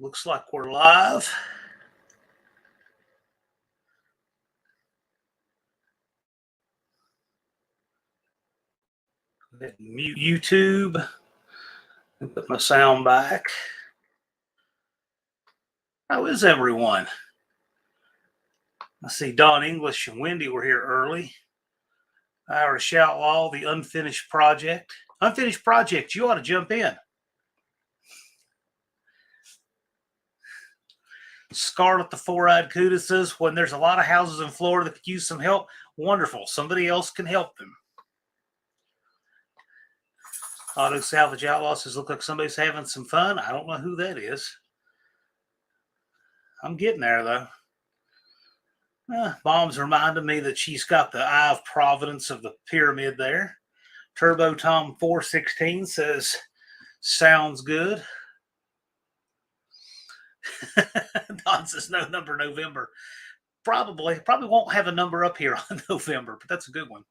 Looks like we're live. Mute YouTube and put my sound back. How is everyone? I see Don English and Wendy were here early. Irish Outlaw, the unfinished project. Unfinished project, you ought to jump in. Scarlet the Four-Eyed Cuda says, when there's a lot of houses in Florida that could use some help, wonderful. Somebody else can help them. Auto Salvage Outlaw says, look like somebody's having some fun. I don't know who that is. I'm getting there, though. Mom's reminded me that she's got the Eye of Providence of the pyramid there. Turbo Tom 416 says, sounds good. Don says, no number November. Probably won't have a number up here on November, but that's a good one.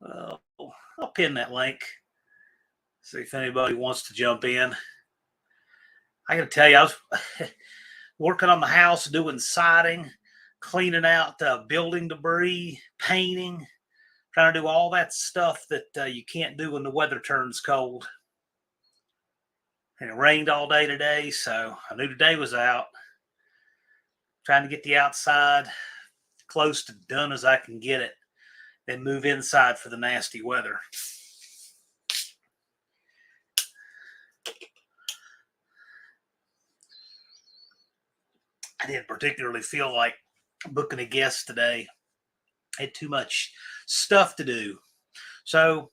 I'll pin that link. See if anybody wants to jump in. I got to tell you, I was working on the house, doing siding, cleaning out building debris, painting, trying to do all that stuff that you can't do when the weather turns cold. And it rained all day today, so I knew today was out. Trying to get the outside close to done as I can get it, then move inside for the nasty weather. I didn't particularly feel like booking a guest today. I had too much stuff to do. So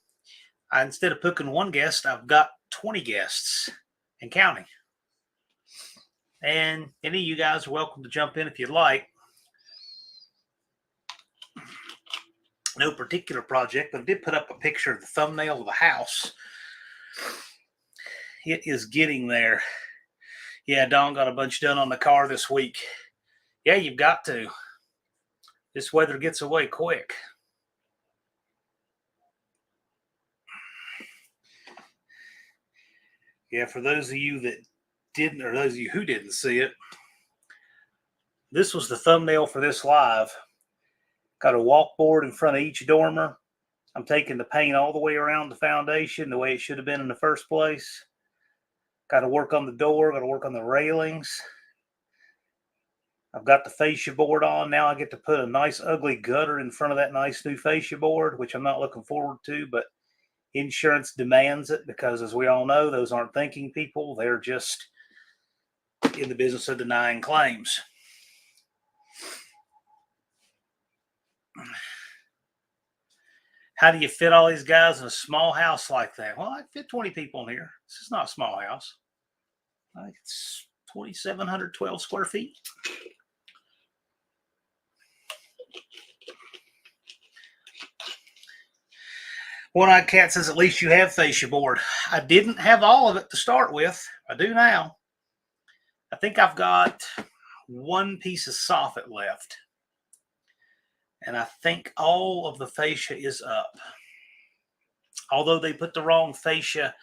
instead of booking one guest, I've got 20 guests and counting. And any of you guys are welcome to jump in if you'd like. No particular project, but I did put up a picture of the thumbnail of the house. It is getting there. Yeah, Don got a bunch done on the car this week. Yeah, you've got to. This weather gets away quick. Yeah, for those of you that didn't, or those of you who didn't see it, this was the thumbnail for this live. Got a walkboard in front of each dormer. I'm taking the paint all the way around the foundation the way it should have been in the first place. Got to work on the door, got to work on the railings. I've got the fascia board on. Now I get to put a nice ugly gutter in front of that nice new fascia board, which I'm not looking forward to, but insurance demands it because, as we all know, those aren't thinking people. They're just in the business of denying claims. How do you fit all these guys in a small house like that? Well, I fit 20 people in here. This is not a small house. I think it's 2,712 square feet. One-Eyed Cat says, at least you have fascia board. I didn't have all of it to start with. I do now. I think I've got one piece of soffit left. And I think all of the fascia is up. Although they put the wrong fascia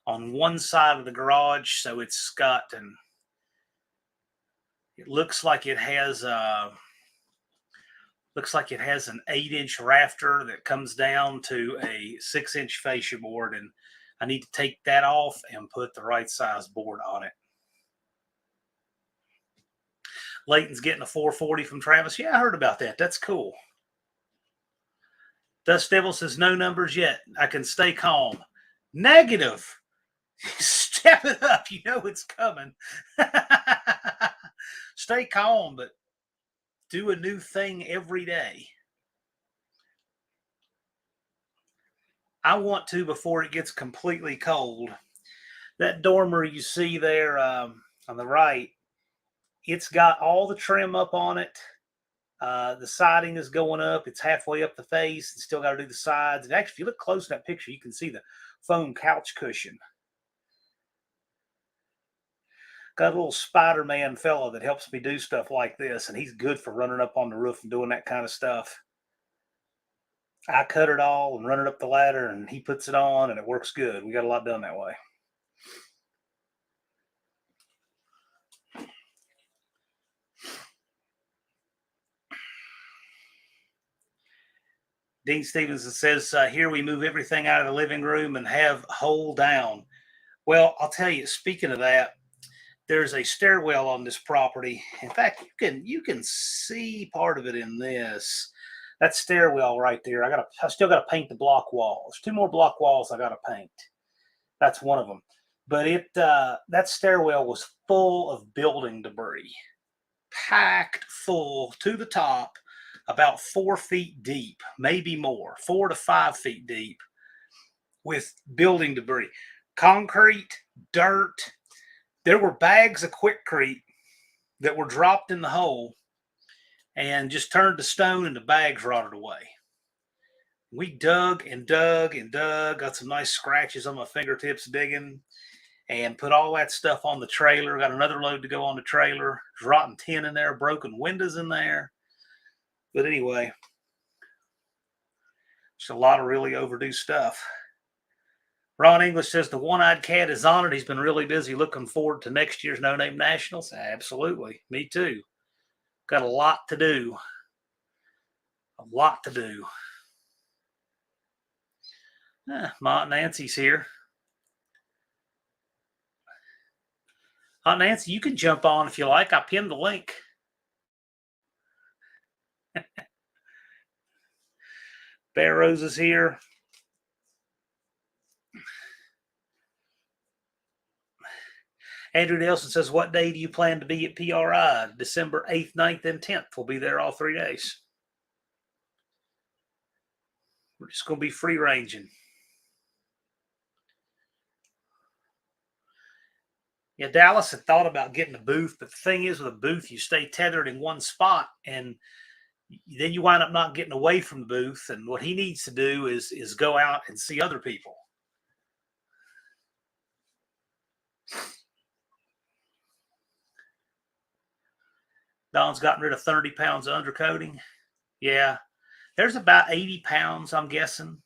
on one side of the garage, so it's got an, it looks like it has an 8-inch rafter that comes down to a 6-inch fascia board, and I need to take that off and put the right size board on it. Layton's getting a 440 from Travis. Yeah, I heard about that. That's cool. Dust Devil says, no numbers yet. I can stay calm. Negative. Step it up. You know it's coming. Stay calm, but do a new thing every day. I want to before it gets completely cold. That dormer you see there on the right, it's got all the trim up on it. The siding is going up. It's halfway up the face. It's still got to do the sides. And actually, if you look close in that picture, you can see the foam couch cushion. Got a little Spider-Man fella that helps me do stuff like this, and he's good for running up on the roof and doing that kind of stuff. I cut it all and run it up the ladder, and he puts it on, and it works good. We got a lot done that way. Dean Stevenson says, here we move everything out of the living room and have hole down. Well, I'll tell you, speaking of that, there's a stairwell on this property. In fact, you can see part of it in this. That stairwell right there. I still gotta paint the block walls. 2 more block walls I gotta paint. That's one of them. But that stairwell was full of building debris, packed full to the top, about 4 feet deep, maybe more, 4 to 5 feet deep, with building debris, concrete, dirt. There were bags of Quickcrete that were dropped in the hole and just turned to stone, and the bags rotted away. We dug and dug and dug, got some nice scratches on my fingertips digging, and put all that stuff on the trailer. Got another load to go on the trailer. There's rotten tin in there, broken windows in there. But anyway, just a lot of really overdue stuff. Ron English says the one-eyed cat is on it. He's been really busy looking forward to next year's No Name Nationals. Absolutely. Me too. Got a lot to do. A lot to do. Ma Aunt Nancy's here. Aunt Nancy, you can jump on if you like. I pinned the link. Bear Rose is here. Andrew Nelson says, what day do you plan to be at PRI? December 8th, 9th, and 10th. We'll be there all 3 days. We're just going to be free ranging. Yeah, Dallas had thought about getting a booth, but the thing is, with a booth, you stay tethered in one spot, and then you wind up not getting away from the booth. And what he needs to do is go out and see other people. Don's gotten rid of 30 pounds of undercoating. Yeah, there's about 80 pounds, I'm guessing.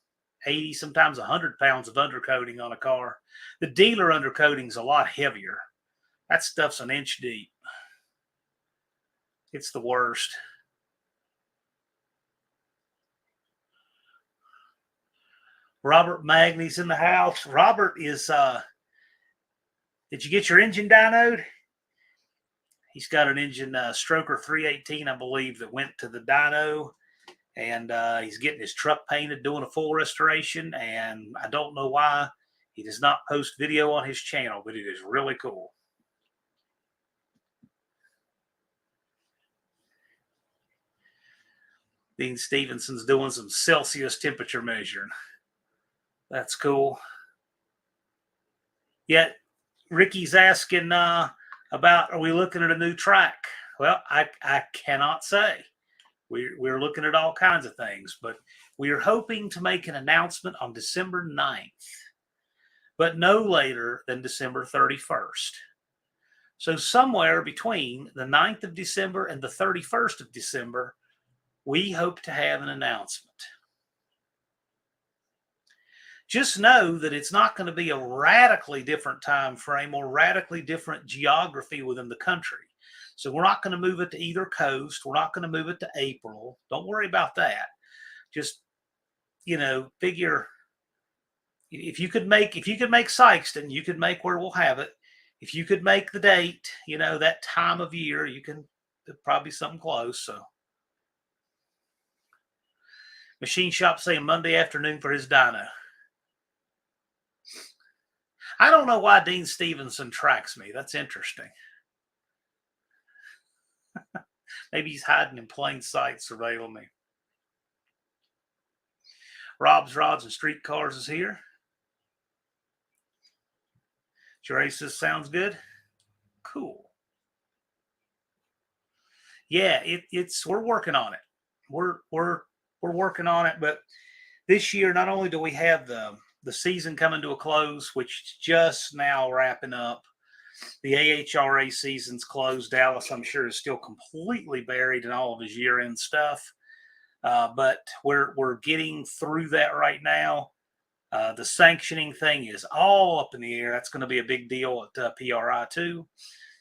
80, sometimes 100 pounds of undercoating on a car. The dealer undercoating is a lot heavier. That stuff's an inch deep. It's the worst. Robert Magny's in the house. Robert is, did you get your engine dynoed? He's got an engine, Stroker 318, I believe, that went to the dyno. And he's getting his truck painted, doing a full restoration. And I don't know why he does not post video on his channel, but it is really cool. Dean Stevenson's doing some Celsius temperature measuring. That's cool. Yet Ricky's asking about, are we looking at a new track? Well, I cannot say. We're looking at all kinds of things, but we are hoping to make an announcement on December 9th, but no later than December 31st. So somewhere between the 9th of December and the 31st of December, we hope to have an announcement. Just know that it's not going to be a radically different time frame or radically different geography within the country. So we're not going to move it to either coast. We're not going to move it to April. Don't worry about that. Just, figure if you could make Sykeston, you could make where we'll have it. If you could make the date, that time of year, you can probably something close. So Machine Shop saying Monday afternoon for his dyno. I don't know why Dean Stevenson tracks me. That's interesting. Maybe he's hiding in plain sight, surveilling me. Rob's Rods and Street Cars is here. Jerry says, sounds good. Cool. Yeah, we're working on it. We're working on it, but this year, not only do we have the season coming to a close, which is just now wrapping up. The AHRA season's closed. Dallas, I'm sure, is still completely buried in all of his year-end stuff. But we're getting through that right now. The sanctioning thing is all up in the air. That's going to be a big deal at PRI too.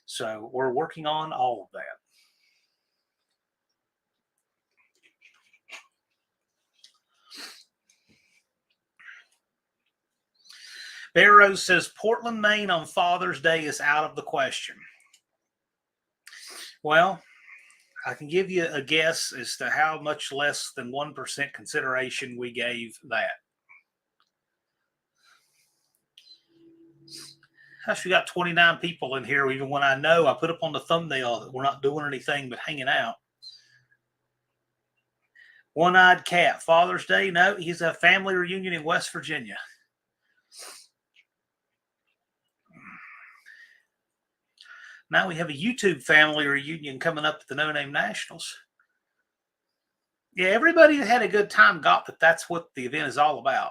So we're working on all of that. Barrows says Portland, Maine on Father's Day is out of the question. Well, I can give you a guess as to how much less than 1% consideration we gave that. Gosh, we got 29 people in here, even when I know I put up on the thumbnail that we're not doing anything but hanging out. One-eyed cat, Father's Day? No, he's a family reunion in West Virginia. Now we have a YouTube family reunion coming up at the No Name Nationals. Yeah, everybody that had a good time got that that's what the event is all about.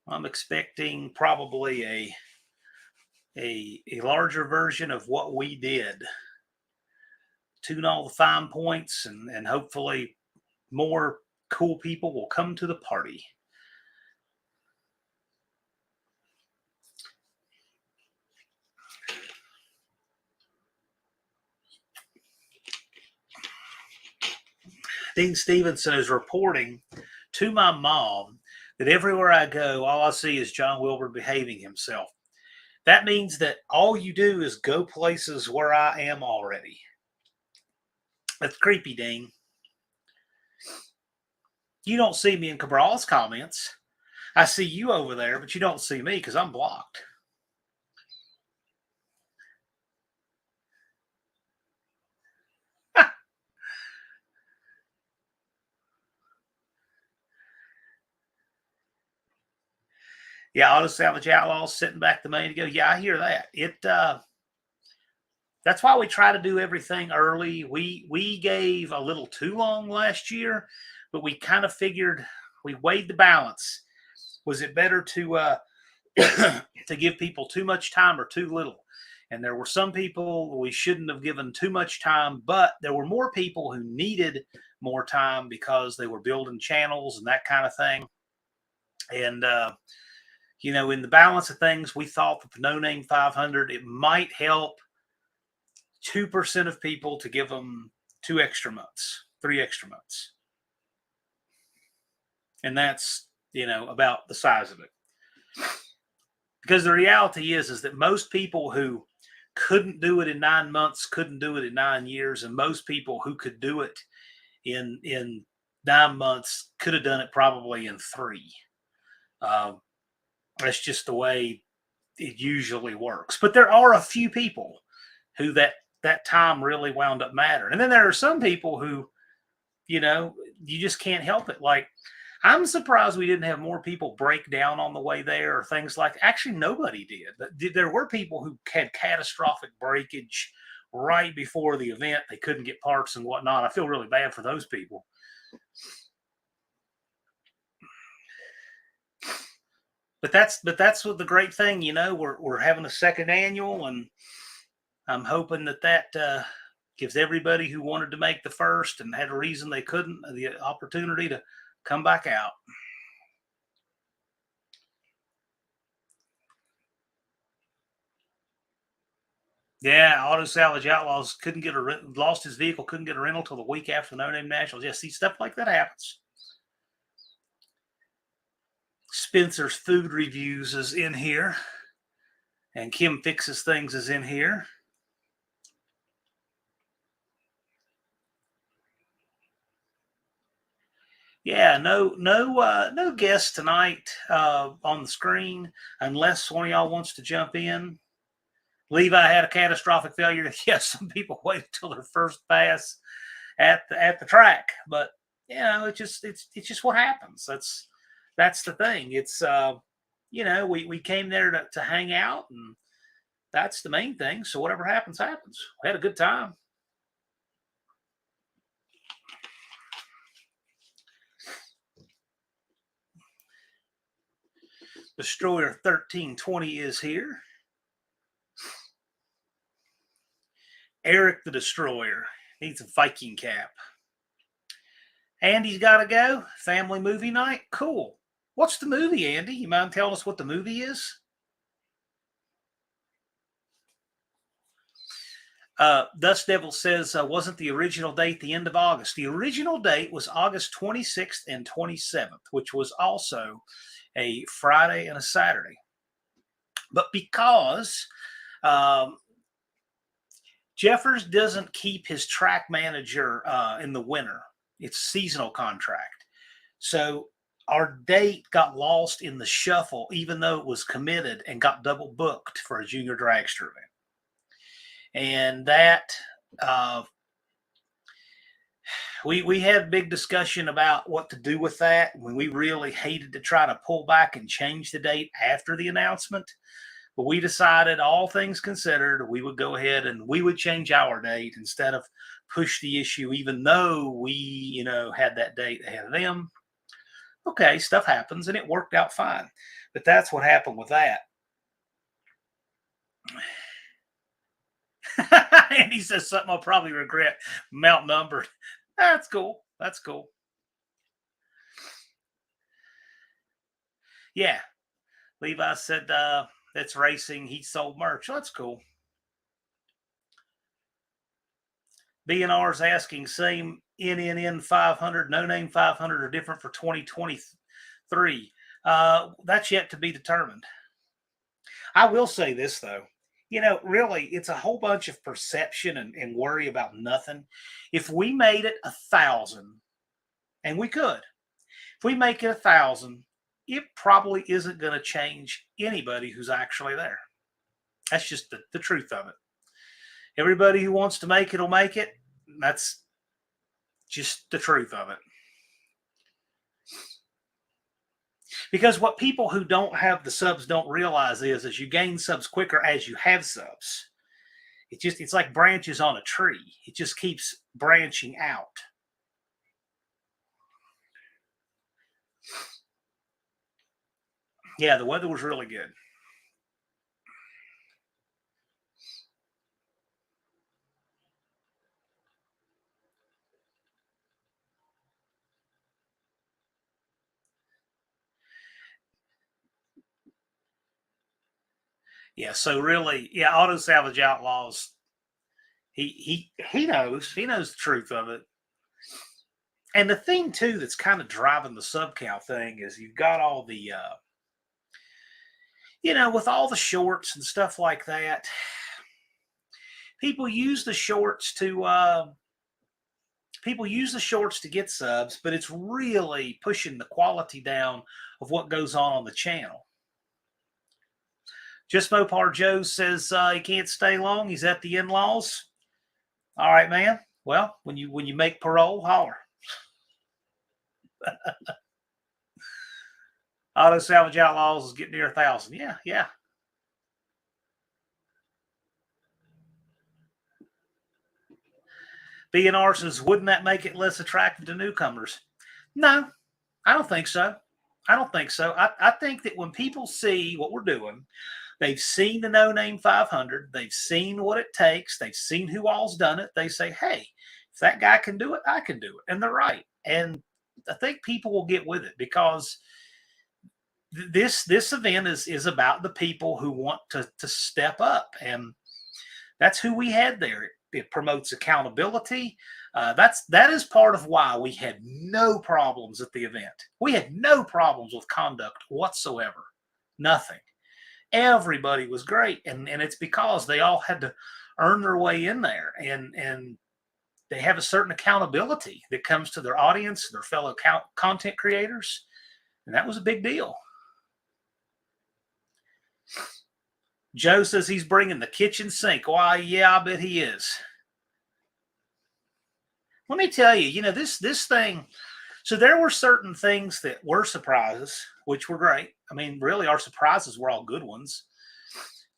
I'm expecting probably a larger version of what we did. Tune all the fine points, and hopefully more cool people will come to the party. Dean Stevenson is reporting to my mom that everywhere I go, all I see is John Wilbur behaving himself. That means that all you do is go places where I am already. That's creepy, Dean. You don't see me in Cabral's comments. I see you over there, but you don't see me because I'm blocked. Yeah, Auto Salvage Outlaws sitting back the money to go. Yeah, I hear that. That's why we try to do everything early. We gave a little too long last year, but we kind of figured we weighed the balance. Was it better to to give people too much time or too little? And there were some people we shouldn't have given too much time, but there were more people who needed more time because they were building channels and that kind of thing. And in the balance of things, we thought that the No Name 500 it might help 2% of people to give them 2 extra months, 3 extra months. And that's, about the size of it. Because the reality is that most people who couldn't do it in 9 months couldn't do it in 9 years. And most people who could do it in 9 months could have done it probably in 3. That's just the way it usually works. But there are a few people who that time really wound up mattering. And then there are some people who, you just can't help it. Like, I'm surprised we didn't have more people break down on the way there or things like that. Actually, nobody did. But there were people who had catastrophic breakage right before the event. They couldn't get parts and whatnot. I feel really bad for those people. But that's what the great thing, we're having a second annual, and I'm hoping that gives everybody who wanted to make the first and had a reason they couldn't the opportunity to come back out. Yeah, Auto Salvage Outlaws couldn't get lost his vehicle, couldn't get a rental till the week after the No Name Nationals. Yeah, see, stuff like that happens. Spencer's Food Reviews is in here, and Kim Fixes Things is in here. Yeah, no guests tonight on the screen unless one of y'all wants to jump in. Levi had a catastrophic failure. Yes, some people wait until their first pass at the track, but it's just what happens. That's the thing. It's we came there to hang out, and that's the main thing. So whatever happens, happens. We had a good time. Destroyer 1320 is here. Eric the Destroyer needs a Viking cap. Andy's got to go. Family movie night. Cool. What's the movie, Andy? You mind telling us what the movie is? Dust Devil says, wasn't the original date the end of August? The original date was August 26th and 27th, which was also a Friday and a Saturday. But because Jeffers doesn't keep his track manager in the winter, it's seasonal contract. So our date got lost in the shuffle, even though it was committed, and got double booked for a junior dragster event. And that we had a big discussion about what to do with that. When we really hated to try to pull back and change the date after the announcement, but we decided, all things considered, we would go ahead and we would change our date instead of push the issue, even though we, had that date ahead of them. Okay, stuff happens, and it worked out fine. But that's what happened with that. And he says something I'll probably regret. Mount numbered. That's cool. That's cool. Yeah. Levi said that's racing. He sold merch. That's cool. BNR's asking, same NNN 500, no name 500 are different for 2023. That's yet to be determined. I will say this, though. Really, it's a whole bunch of perception and worry about nothing. If we made it 1,000, and we could, if we make it 1,000, it probably isn't going to change anybody who's actually there. That's just the truth of it. Everybody who wants to make it will make it. That's just the truth of it. Because what people who don't have the subs don't realize is you gain subs quicker as you have subs. It's like branches on a tree. It just keeps branching out. Yeah, the weather was really good. Yeah, so really, Auto Salvage Outlaws, he knows the truth of it. And the thing too that's kind of driving the sub count thing is you've got all the with all the shorts and stuff like that, people use the shorts to get subs, but it's really pushing the quality down of what goes on the channel. Just Mopar Joe says he can't stay long. He's at the in-laws. All right, man. Well, when you make parole, holler. Auto Salvage Outlaws is getting near 1,000. Yeah. BNR says, wouldn't that make it less attractive to newcomers? No, I don't think so. I think that when people see what we're doing, they've seen the No Name 500, they've seen what it takes, they've seen who all's done it. They say, hey, if that guy can do it, I can do it. And they're right. And I think people will get with it because this event is about the people who want to step up. And that's who we had there. It promotes accountability. That is part of why we had no problems at the event. We had no problems with conduct whatsoever. Nothing. Everybody was great. And it's because they all had to earn their way in there. And they have a certain accountability that comes to their audience, their fellow content creators. And that was a big deal. Joe says he's bringing the kitchen sink. Why, yeah, I bet he is. Let me tell you, this thing. So there were certain things that were surprises, which were great. I mean, really, our surprises were all good ones.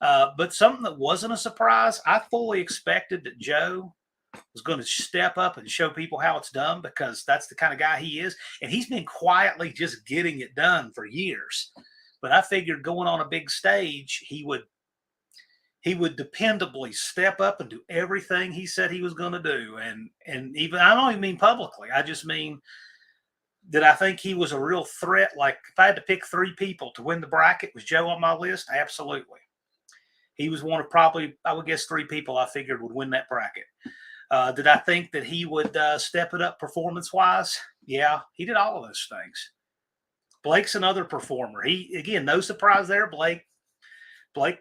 But something that wasn't a surprise, I fully expected that Joe was going to step up and show people how it's done because that's the kind of guy he is. And he's been quietly just getting it done for years. But I figured going on a big stage, he would he would dependably step up and do everything he said he was going to do. And even, I don't even mean publicly. I just mean that I think he was a real threat. Like if I had to pick 3 people to win the bracket, was Joe on my list? Absolutely. He was one of probably, I would guess, 3 people I figured would win that bracket. Did I think that he would step it up performance-wise? Yeah, he did all of those things. Blake's another performer. He, again, no surprise there. Blake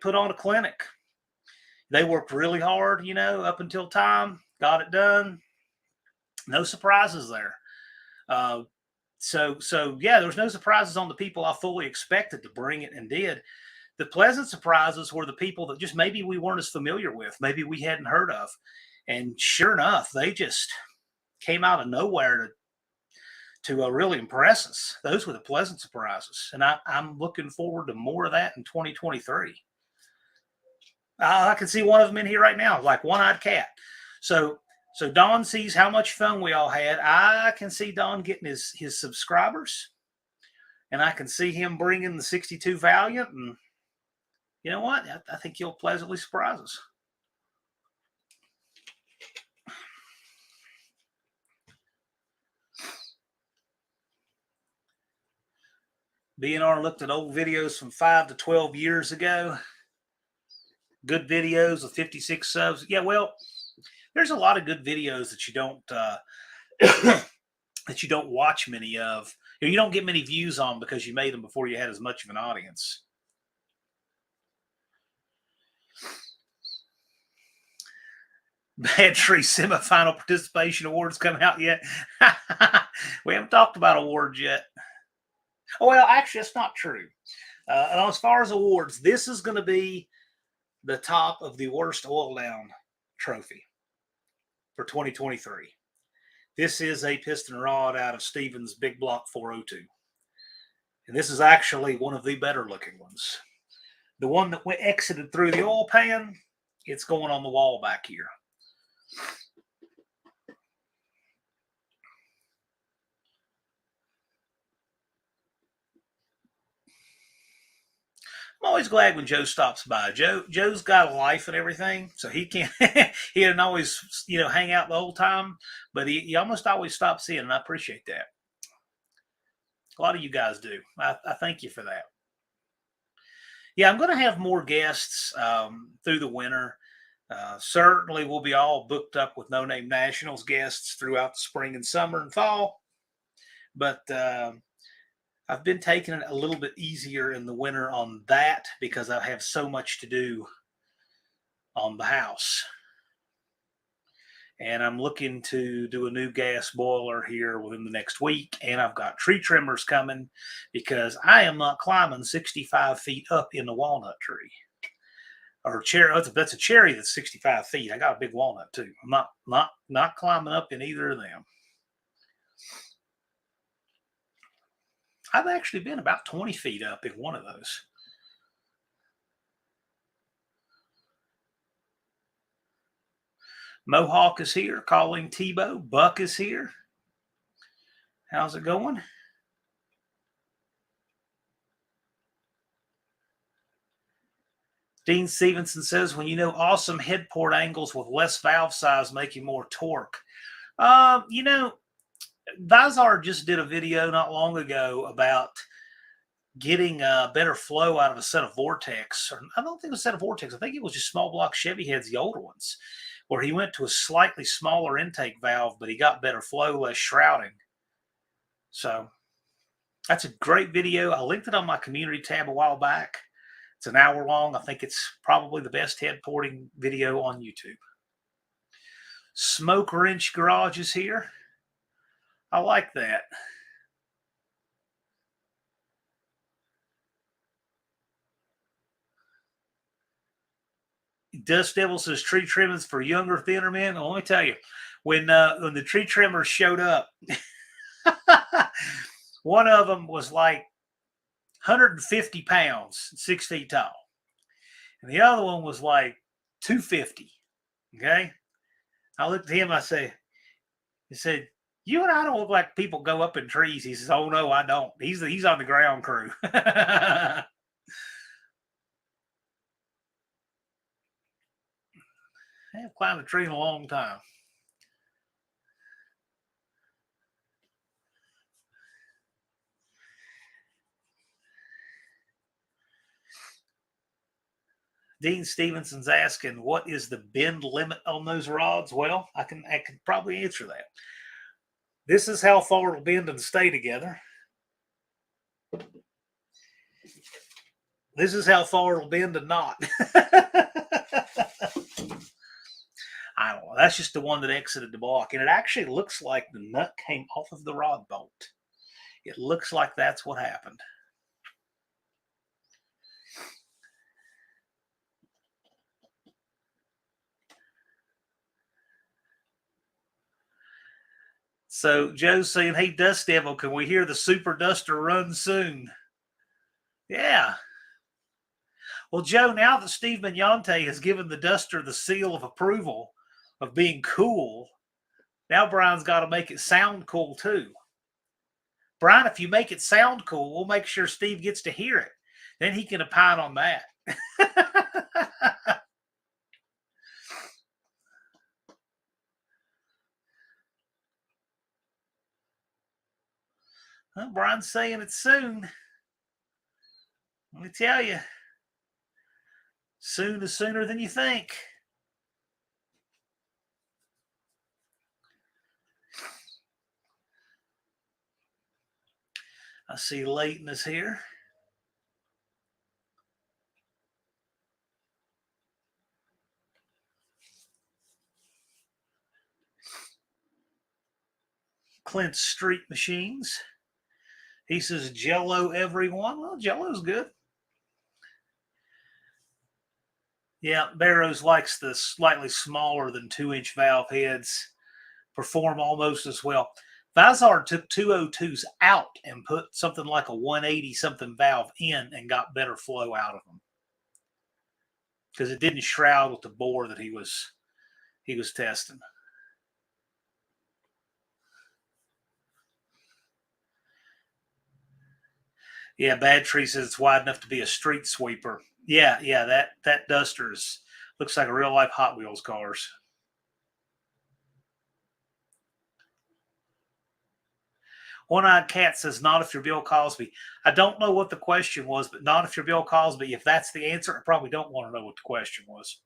put on a clinic. They worked really hard, up until time, got it done. No surprises there. So yeah, there's no surprises on the people I fully expected to bring it and did. The pleasant surprises were the people that just maybe we weren't as familiar with, maybe we hadn't heard of. And sure enough, they just came out of nowhere to really impress us. Those were the pleasant surprises. And I'm looking forward to more of that in 2023. I can see one of them in here right now, like One-Eyed Cat. So Don sees how much fun we all had. I can see Don getting his subscribers. And I can see him bringing the 62 Valiant. And you know what? I think he'll pleasantly surprise us. BNR looked at old videos from 5 to 12 years ago. Good videos with 56 subs. Yeah, well, there's a lot of good videos that you don't that you don't watch many of. You don't get many views on because you made them before you had as much of an audience. Bad Tree semifinal participation awards coming out yet? We haven't talked about awards yet. Oh, well, actually, that's not true. As far as awards, this is going to be the top of the worst oil down trophy for 2023. This is a piston rod out of Stevens Big Block 402. And this is actually one of the better looking ones. The one that exited through the oil pan, it's going on the wall back here. I'm always glad when Joe stops by. Joe's got a life and everything, so he can't. He didn't always, hang out the whole time, but he almost always stops in, and I appreciate that. A lot of you guys do. I thank you for that. Yeah, I'm going to have more guests through the winter. Certainly, we'll be all booked up with No Name Nationals guests throughout the spring and summer and fall, but I've been taking it a little bit easier in the winter on that because I have so much to do on the house. And I'm looking to do a new gas boiler here within the next week. And I've got tree trimmers coming because I am not climbing 65 feet up in the walnut tree. Or cherry. That's a cherry that's 65 feet. I got a big walnut too. I'm not climbing up in either of them. I've actually been about 20 feet up in one of those. Mohawk is here, calling Tebow. Buck is here. How's it going? Dean Stevenson says, when you know awesome head port angles with less valve size make you more torque. Vizar just did a video not long ago about getting a better flow out of a set of Vortex. Or I don't think it was a set of Vortex. I think it was just small block Chevy heads, the older ones, where he went to a slightly smaller intake valve, but he got better flow, less shrouding. So that's a great video. I linked it on my community tab a while back. It's an hour long. I think it's probably the best head porting video on YouTube. Smoke Wrench Garage is here. I like that. Dust Devil says tree trimmings for younger, thinner men. Well, let me tell you, when the tree trimmers showed up, one of them was like 150 pounds, 6 feet tall. And the other one was like 250. Okay. I looked at him, he said, you and I don't look like people go up in trees. He says, oh no, I don't. He's on the ground crew. I haven't climbed a tree in a long time. Dean Stevenson's asking, what is the bend limit on those rods? Well, I can probably answer that. This is how far it'll bend and stay together. This is how far it'll bend and not. I don't know. That's just the one that exited the block. And it actually looks like the nut came off of the rod bolt. It looks like that's what happened. So Joe's saying, hey, Dust Devil, can we hear the Super Duster run soon? Yeah. Well, Joe, now that Steve Mignante has given the Duster the seal of approval of being cool, now Brian's got to make it sound cool too. Brian, if you make it sound cool, we'll make sure Steve gets to hear it. Then he can opine on that. Well, Brian's saying it soon. Let me tell you. Soon is sooner than you think. I see Leighton is here. Clint Street Machines. He says, Jello, everyone. Well, Jello's good. Yeah, Barrows likes the slightly smaller than 2-inch valve heads. Perform almost as well. Vizard took 202s out and put something like a 180 something valve in and got better flow out of them because it didn't shroud with the bore that he was testing. Yeah, Bad Tree says it's wide enough to be a street sweeper. Yeah, that Duster's looks like a real life Hot Wheels cars. One-Eyed Cat says, not if you're Bill Cosby. I don't know what the question was, but not if you're Bill Cosby. If that's the answer, I probably don't want to know what the question was.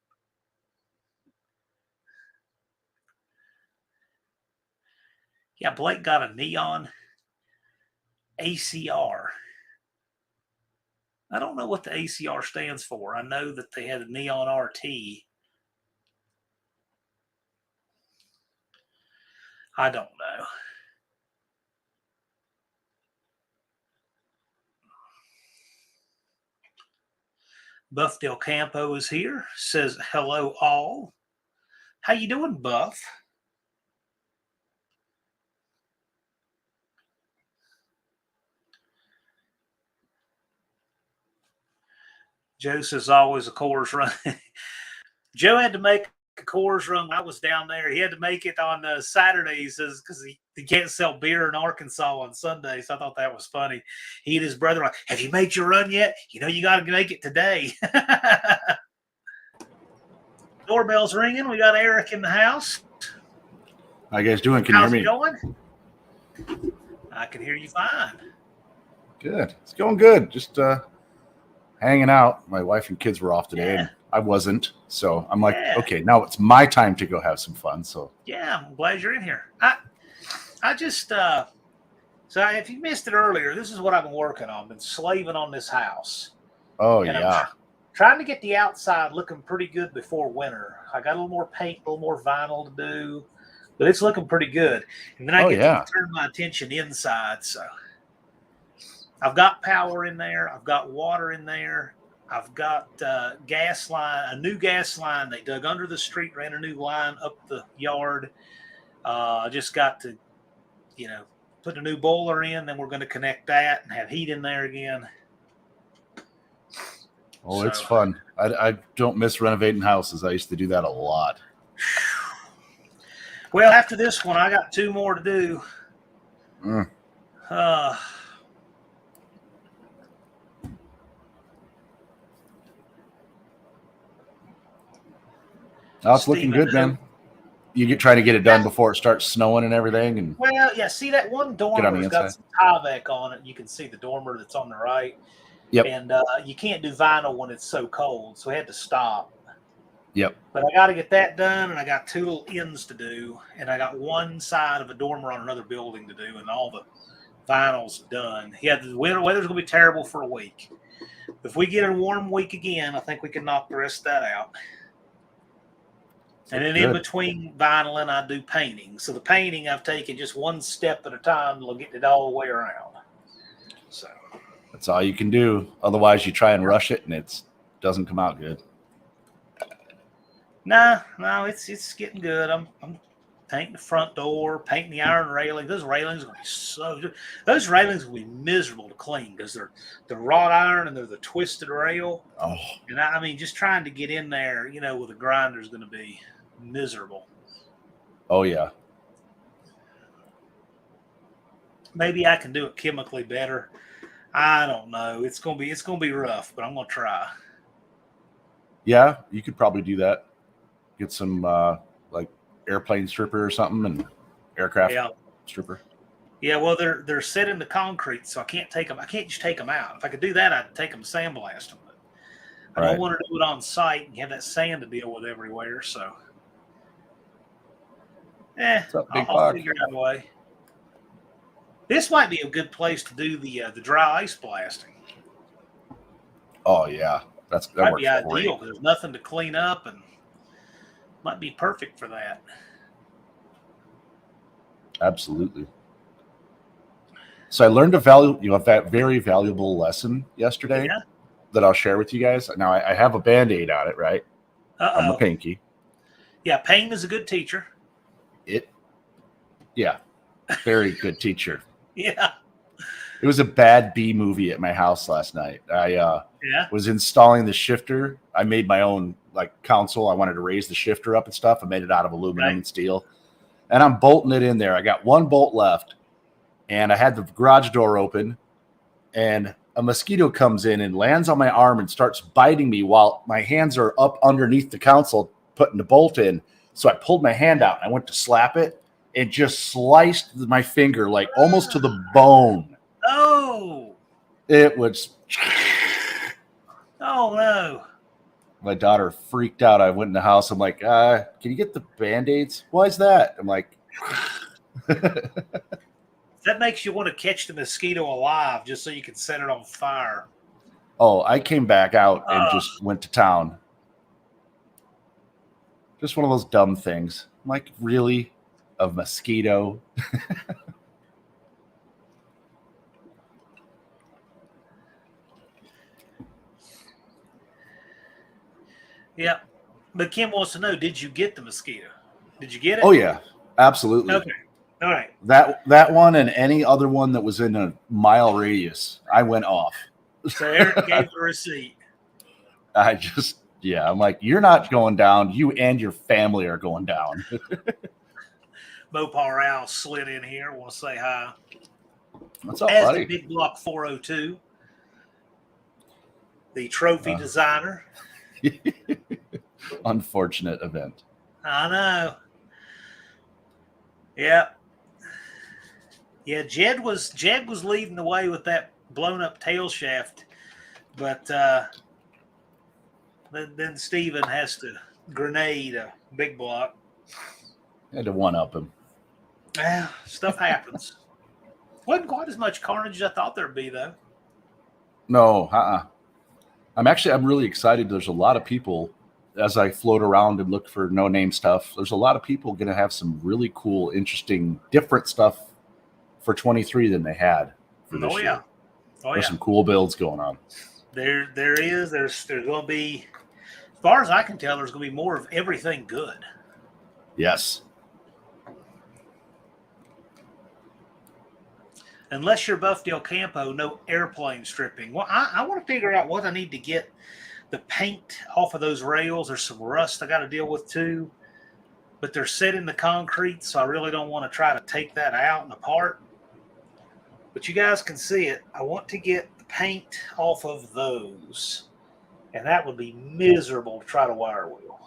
Yeah, Blake got a neon ACR. I don't know what the ACR stands for. I know that they had a neon RT. I don't know. Buff Del Campo is here. Says hello all. How you doing, Buff? Joe says always a Coors run. Joe had to make a Coors run. I was down there. He had to make it on Saturdays because he can't sell beer in Arkansas on Sundays. I thought that was funny. He and his brother like, have you made your run yet? You know you got to make it today. Doorbell's ringing. We got Eric in the house. How you guys doing? Can you hear me? How's it going? I can hear you fine. Good. It's going good. Just hanging out. My wife and kids were off today, and I wasn't. So I'm like, okay, now it's my time to go have some fun. So yeah, I'm glad you're in here. I just so if you missed it earlier, this is what I've been working on. I've been slaving on this house. Oh, and yeah. Trying to get the outside looking pretty good before winter. I got a little more paint, a little more vinyl to do, but it's looking pretty good. And then I get to turn my attention inside. So I've got power in there. I've got water in there. I've got gas line, a new gas line. They dug under the street, ran a new line up the yard. I just got to, put a new boiler in. Then we're going to connect that and have heat in there again. Oh, it's fun. I don't miss renovating houses. I used to do that a lot. Well, after this one, I got 2 more to do. Oh, it's looking Stephen, good, man. You get trying to get it done before it starts snowing and everything, and well, yeah. See that one get on the dormer's got inside. some Tyvek on it. You can see the dormer that's on the right, Yep. and you can't do vinyl when it's so cold, so we had to stop. Yep. But I got to get that done, and I got 2 little ends to do, and I got one side of a dormer on another building to do, and all the vinyl's done. Yeah, the weather's going to be terrible for a week. If we get a warm week again, I think we can knock the rest of that out. And then in between vinyling, I do painting. So the painting, I've taken just one step at a time to get it all the way around. So that's all you can do. Otherwise, you try and rush it, and it doesn't come out good. no, it's getting good. I'm painting the front door, painting the iron railing. Those railings are going to be those railings will be miserable to clean because they're wrought iron and they're the twisted rail. Oh, and I mean, just trying to get in there, with a grinder is going to be miserable. Oh yeah. Maybe I can do it chemically better. I don't know. It's gonna be rough, but I'm gonna try. Yeah, you could probably do that. Get some like airplane stripper or something, and aircraft stripper. Yeah, well, they're set into concrete, so I can't take them. I can't just take them out. If I could do that, I'd take them, sandblast them. But I don't want to do it on site and have that sand to deal with everywhere. So, I'll figure out a way. This might be a good place to do the dry ice blasting. Oh yeah, that might be ideal because there's nothing to clean up, and might be perfect for that. Absolutely. So I learned a very valuable lesson yesterday that I'll share with you guys. Now I have a Band-Aid on it, right? On the pinky. Yeah, pain is a good teacher. Very good teacher. Yeah. It was a bad B movie at my house last night. I was installing the shifter. I made my own console. I wanted to raise the shifter up and stuff. I made it out of aluminum and steel. And I'm bolting it in there. I got one bolt left. And I had the garage door open. And a mosquito comes in and lands on my arm and starts biting me while my hands are up underneath the console putting the bolt in. So I pulled my hand out. And I went to slap it. It just sliced my finger almost to the bone. Oh. It was. Oh, no. My daughter freaked out. I went in the house. I'm like, can you get the Band-Aids? Why is that? I'm like. That makes you want to catch the mosquito alive just so you can set it on fire. Oh, I came back out and just went to town. Just one of those dumb things. I'm like, really? A mosquito? Yeah. But Kim wants to know, did you get the mosquito? Did you get it? Oh, yeah. Absolutely. Okay. All right. That one and any other one that was in a mile radius, I went off. So Eric gave the receipt. I'm like, you're not going down. You and your family are going down. Mopar Al slid in here. Want to say hi. What's up, As buddy? the Big Block 402, the trophy designer. Unfortunate event. I know. Yeah. Yeah, Jed was leading the way with that blown up tail shaft, but then Steven has to grenade a Big Block. Had to one up him. Well, stuff happens. Wasn't quite as much carnage as I thought there'd be, though. No, I'm really excited. There's a lot of people as I float around and look for no-name stuff. There's a lot of people going to have some really cool, interesting, different stuff for 23 than they had for this year. There's some cool builds going on. There is. There's going to be, as far as I can tell, there's going to be more of everything good. Yes. Unless you're Buff Del Campo, no airplane stripping. Well, I want to figure out what I need to get the paint off of those rails. There's some rust I got to deal with too, but they're set in the concrete, so I really don't want to try to take that out and apart. But you guys can see it. I want to get the paint off of those, and that would be miserable to try to wire wheel.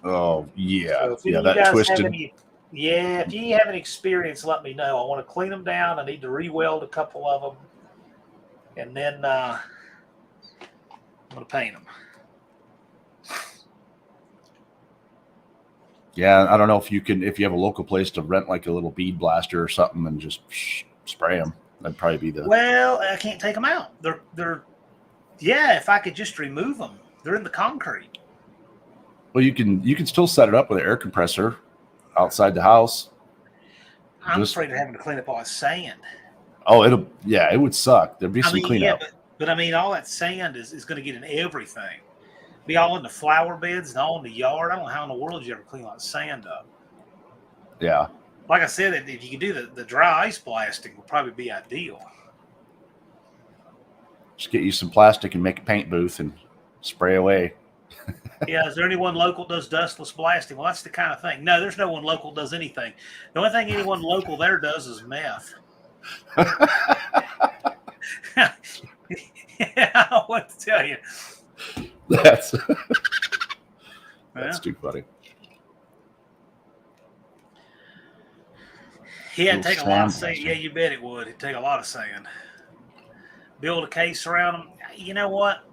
Oh yeah, So if any yeah. of you That guys have twisted. any, yeah, if you have any experience, let me know. I want to clean them down. I need to re-weld a couple of them, and then I'm going to paint them. Yeah, I don't know if you have a local place to rent like a little bead blaster or something and just spray them. That'd probably be the. Well, I can't take them out. Yeah. If I could just remove them, they're in the concrete. Well, you can still set it up with an air compressor outside the house. I'm afraid of having to clean up all that sand. Oh, it would suck. There'd be I some mean, yeah, cleanup. but I mean, all that sand is going to get in everything. Be all in the flower beds and all in the yard. I don't know how in the world you ever clean all that sand up. Yeah. Like I said, if you could do the dry ice blasting, would probably be ideal. Just get you some plastic and make a paint booth and spray away. Yeah, is there anyone local does dustless blasting? Well, that's the kind of thing. No, there's no one local does anything. The only thing anyone local there does is meth. Yeah, what to tell you. That's too funny. Yeah, it'd take a lot of sand. Yeah, you bet it would. It'd take a lot of sand. Build a case around them. You know what?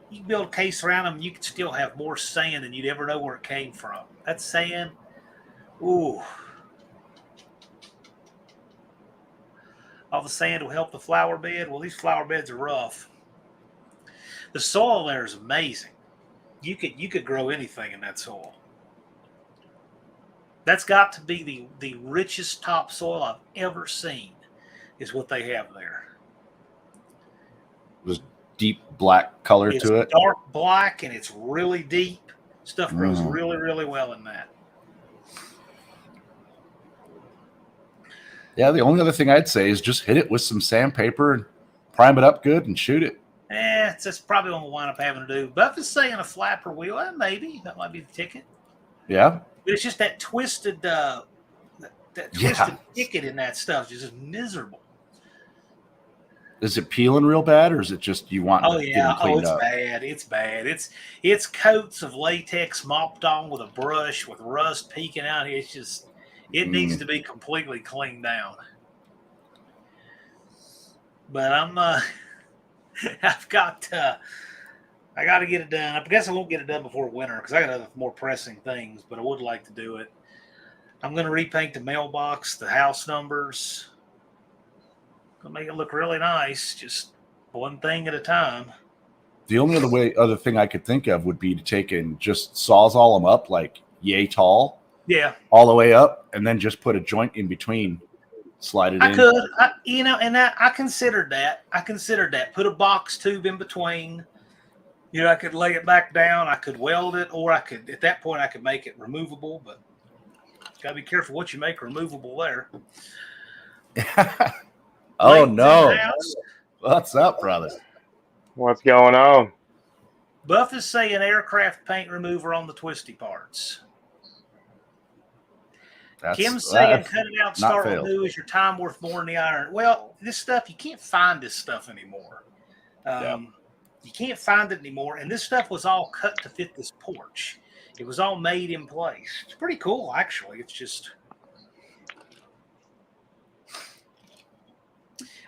You can build a case around them, you could still have more sand than you'd ever know where it came from. That sand, ooh. All the sand will help the flower bed. Well, these flower beds are rough. The soil there is amazing. You could grow anything in that soil. That's got to be the richest topsoil I've ever seen, is what they have there. There's deep black color to it. It's dark black and it's really deep. Stuff grows really, really well in that. Yeah, the only other thing I'd say is just hit it with some sandpaper and prime it up good and shoot it. That's probably what we'll wind up having to do. But if it's saying a flapper wheel, maybe that might be the ticket. Yeah. But it's just that twisted, ticket in that stuff is just miserable. Is it peeling real bad, or is it just you want? Oh yeah, it's bad. It's bad. It's coats of latex mopped on with a brush with rust peeking out. It's just it needs to be completely cleaned down. But I've got I got to get it done. I guess I won't get it done before winter because I got other more pressing things. But I would like to do it. I'm going to repaint the mailbox, the house numbers. Gonna make it look really nice, just one thing at a time. The only other thing I could think of would be to take and just sawzall them up like yay tall. Yeah. All the way up, and then just put a joint in between, slide it in. I could, and I considered that. Put a box tube in between. I could lay it back down. I could weld it, or at that point, I could make it removable. But gotta be careful what you make removable there. Oh no! What's up, brother? What's going on? Buff is saying aircraft paint remover on the twisty parts. Kim's saying cut it out, start with new. Is your time worth more than the iron? Well, this stuff, you can't find this stuff anymore. You can't find it anymore. And this stuff was all cut to fit this porch. It was all made in place. It's pretty cool, actually. It's just...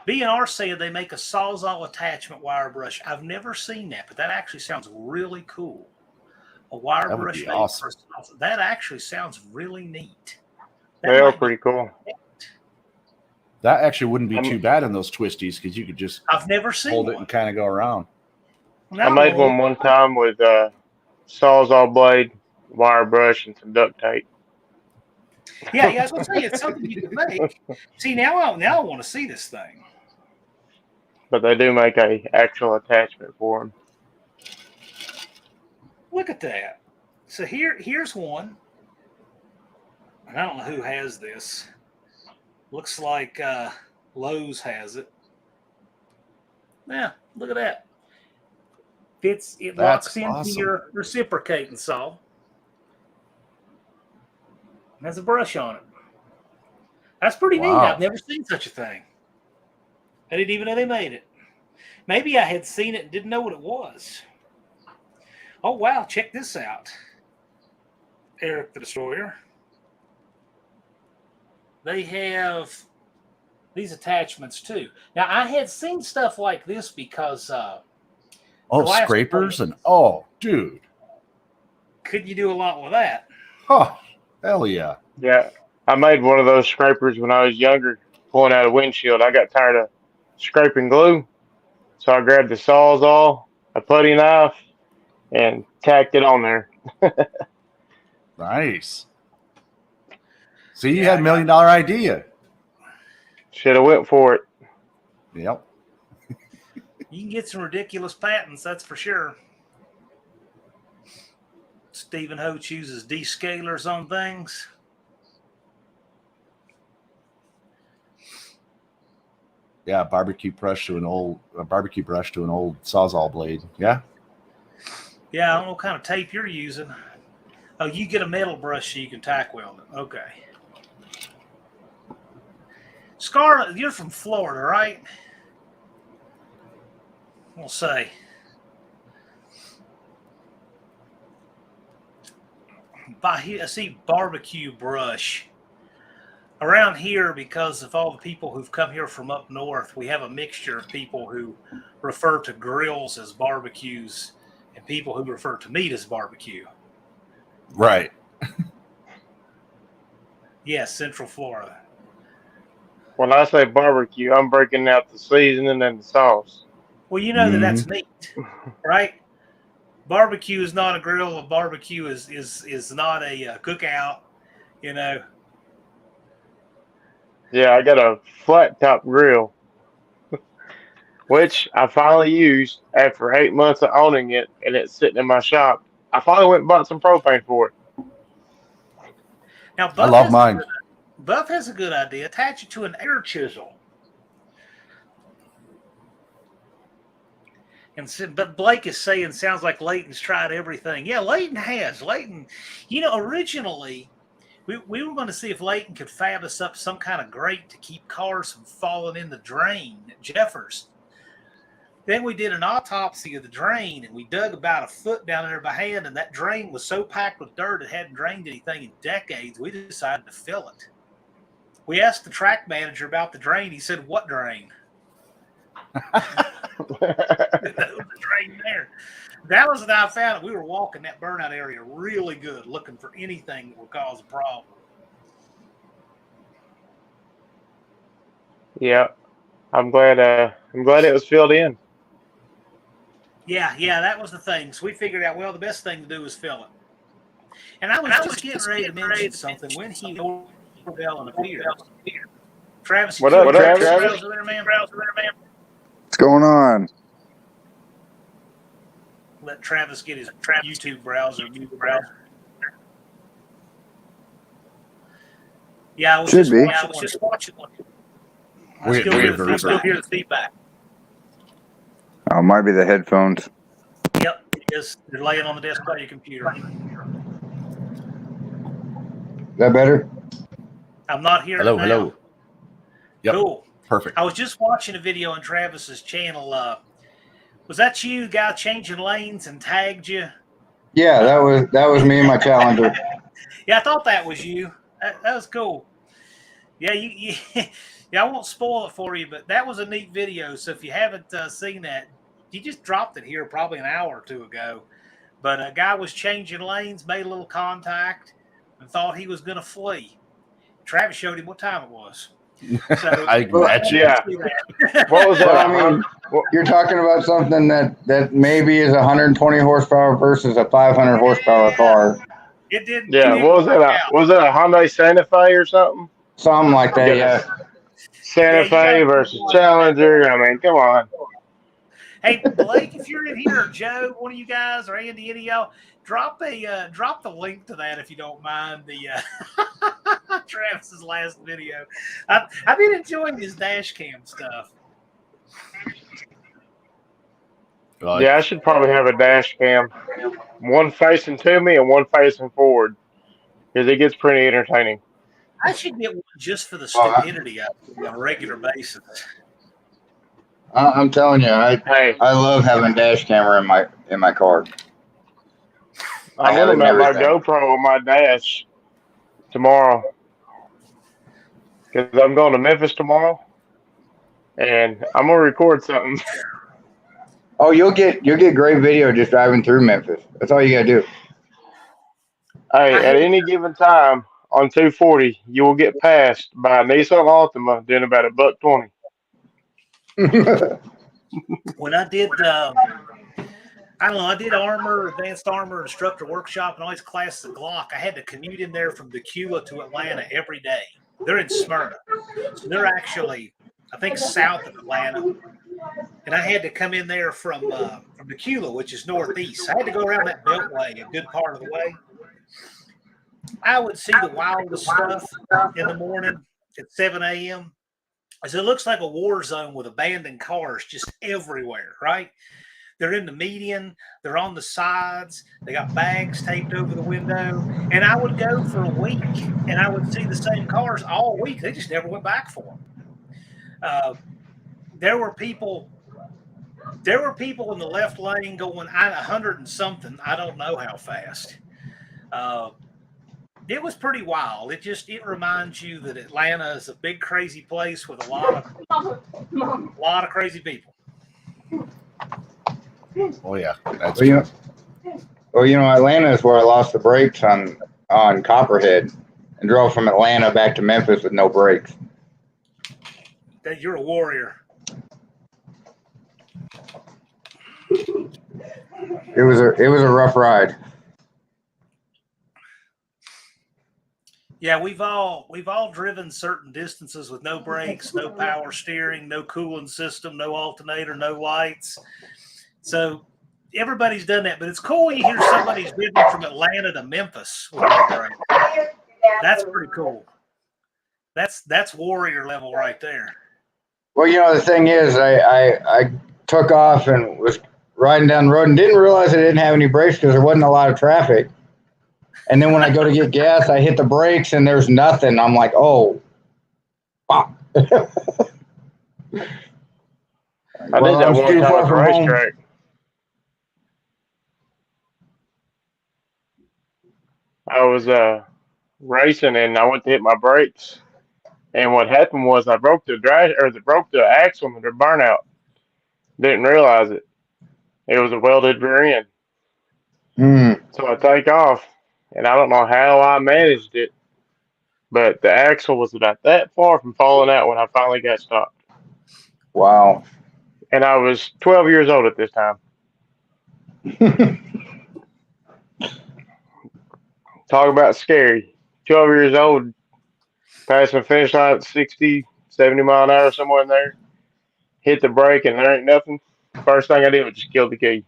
B&R said they make a Sawzall attachment wire brush. I've never seen that, but that actually sounds really cool. A wire brush made awesome. That actually sounds really neat. They are pretty cool. That actually wouldn't be too bad in those twisties because you could just I've never seen hold it and kind of go around. I made one time with Sawzall blade, wire brush, and some duct tape. Yeah, I was going to say it's something you could make. See, now I want to see this thing. But they do make a actual attachment for them. Look at that. So here's one. And I don't know who has this. Looks like Lowe's has it. Yeah, look at that. It locks into your reciprocating saw. It has a brush on it. That's pretty neat. I've never seen such a thing. I didn't even know they made it. Maybe I had seen it and didn't know what it was. Oh, wow. Check this out. Eric the Destroyer. They have these attachments too. Now, I had seen stuff like this because scrapers dude. Could you do a lot with that? Oh, hell yeah. Yeah, I made one of those scrapers when I was younger, pulling out a windshield. I got tired of scraping glue, so I grabbed the Sawzall, a putty knife, and tacked it on there. Nice. See, you had $1 million idea. Should have went for it. Yep. You can get some ridiculous patents, that's for sure. Stephen Ho chooses descalers on things. Yeah, barbecue brush to an old Sawzall blade. Yeah. Yeah, I don't know what kind of tape you're using. Oh, you get a metal brush so you can tack weld it. Okay. Scarlett, you're from Florida, right? We'll say. I see barbecue brush. Around here, because of all the people who've come here from up north, we have a mixture of people who refer to grills as barbecues and people who refer to meat as barbecue. Right. Yes, Central Florida. When I say barbecue, I'm breaking out the seasoning and the sauce. Well, you know that's meat, right? Barbecue is not a grill. A barbecue is not a cookout, you know. Yeah, I got a flat top grill, which I finally used after 8 months of owning it, and it's sitting in my shop. I finally went and bought some propane for it. Now, I love mine. Buff has a good idea. Attach it to an air chisel. But Blake is saying, sounds like Leighton's tried everything. Yeah, Leighton has. Leighton, originally, we were going to see if Leighton could fab us up some kind of grate to keep cars from falling in the drain at Jeffers. Then we did an autopsy of the drain, and we dug about a foot down there by hand, and that drain was so packed with dirt it hadn't drained anything in decades, we decided to fill it. We asked the track manager about the drain. He said, "What drain?" There was a drain there. Dallas and I found it. We were walking that burnout area really good, looking for anything that would cause a problem. Yeah, I'm glad it was filled in. Yeah, that was the thing. So we figured out, well, the best thing to do is fill it. And I was just getting ready to mention something when he doorbell and appeared. Travis, what up, Travis? What's going on? Let Travis get his YouTube browser. Yeah, I was just watching one. I still hear the feedback. Oh, it might be the headphones. Yep, they're laying on the desk by your computer. Is that better? I'm not hearing it now. Hello. Yep. Cool. Perfect. I was just watching a video on Travis's channel. Was that you, guy, changing lanes and tagged you? Yeah, that was me and my Challenger. Yeah, I thought that was you. That was cool. Yeah, yeah, I won't spoil it for you, but that was a neat video. So if you haven't seen that, he just dropped it here probably an hour or two ago. But a guy was changing lanes, made a little contact, and thought he was going to flee. Travis showed him what time it was. So, I imagine. Yeah. What was that? Well, I mean, you're talking about something that maybe is 120 horsepower versus a 500 horsepower car. It did. Yeah. What was that? Was it a Hyundai Santa Fe or something? Something like that. Yeah. Santa Fe versus Challenger. I mean, come on. Hey, Blake, if you're in here, Joe, one of you guys, or Andy, any of y'all, drop the link to that if you don't mind. The Travis's last video. I've been enjoying his dash cam stuff. Yeah, I should probably have a dash cam, one facing to me and one facing forward, because it gets pretty entertaining. I should get one just for the stupidity of it on a regular basis. I'm telling you, I love having dash camera in my car. I'm have gonna it and mount my everything. GoPro on my dash tomorrow because I'm going to Memphis tomorrow, and I'm gonna record something. Oh, you'll get great video just driving through Memphis. That's all you gotta Hey, I at hate any given time on 240, you will get passed by a Nissan Altima doing about $120. do. when I did. I don't know. I did advanced armor instructor workshop, and all these classes at Glock. I had to commute in there from Decula to Atlanta every day. They're in Smyrna, so they're actually, I think, south of Atlanta. And I had to come in there from Decula, which is northeast. I had to go around that beltway a good part of the way. I would see the wildest stuff in the morning at 7 a.m. So it looks like a war zone with abandoned cars just everywhere, right? They're in the median. They're on the sides. They got bags taped over the window. And I would go for a week, and I would see the same cars all week. They just never went back for them. There were people. There were people in the left lane going 100 and something. I don't know how fast. It was pretty wild. It reminds you that Atlanta is a big crazy place with a lot of crazy people. Oh yeah, that's Well, true. Atlanta is where I lost the brakes on Copperhead and drove from Atlanta back to Memphis with no brakes. That you're a warrior. It was a rough ride. Yeah, we've all driven certain distances with no brakes, no power steering, no cooling system, no alternator, no lights. So everybody's done that, but it's cool when you hear somebody's driven from Atlanta to Memphis with no brakes. That's pretty cool. That's warrior level right there. Well, the thing is, I took off and was riding down the road and didn't realize I didn't have any brakes because there wasn't a lot of traffic. And then when I go to get gas, I hit the brakes and there's nothing. I'm like, oh, fuck. I did that one time at the racetrack. I was racing and I went to hit my brakes, and what happened was I broke the axle in the burnout. Didn't realize it. It was a welded rear end. So I take off, and I don't know how I managed it, but the axle was about that far from falling out when I finally got stopped. Wow. And I was 12 years old at this time. Talk about scary. 12 years old, passing the finish line at 60, 70 mile an hour, somewhere in there. Hit the brake, and there ain't nothing. First thing I did was just kill the key.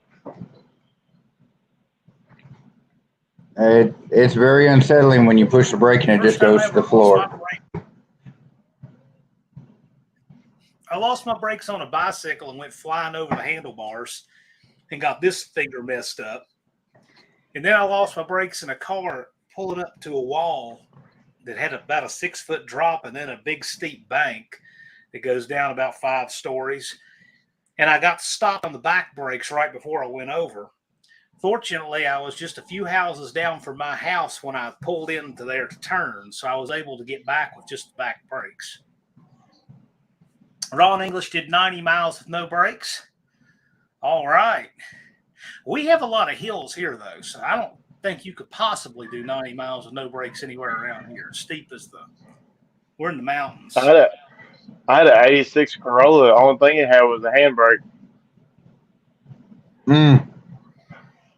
It's very unsettling when you push the brake and it just goes to the floor. I lost my brakes on a bicycle and went flying over the handlebars and got this finger messed up. And then I lost my brakes in a car pulling up to a wall that had about a 6-foot drop and then a big steep bank that goes down about 5 stories. And I got stopped on the back brakes right before I went over. Fortunately, I was just a few houses down from my house when I pulled into there to turn, so I was able to get back with just the back brakes. Ron English did 90 miles with no brakes. All right. We have a lot of hills here, though, so I don't think you could possibly do 90 miles with no brakes anywhere around here. Steep as we're in the mountains. I had an 86 Corolla. The only thing it had was a handbrake.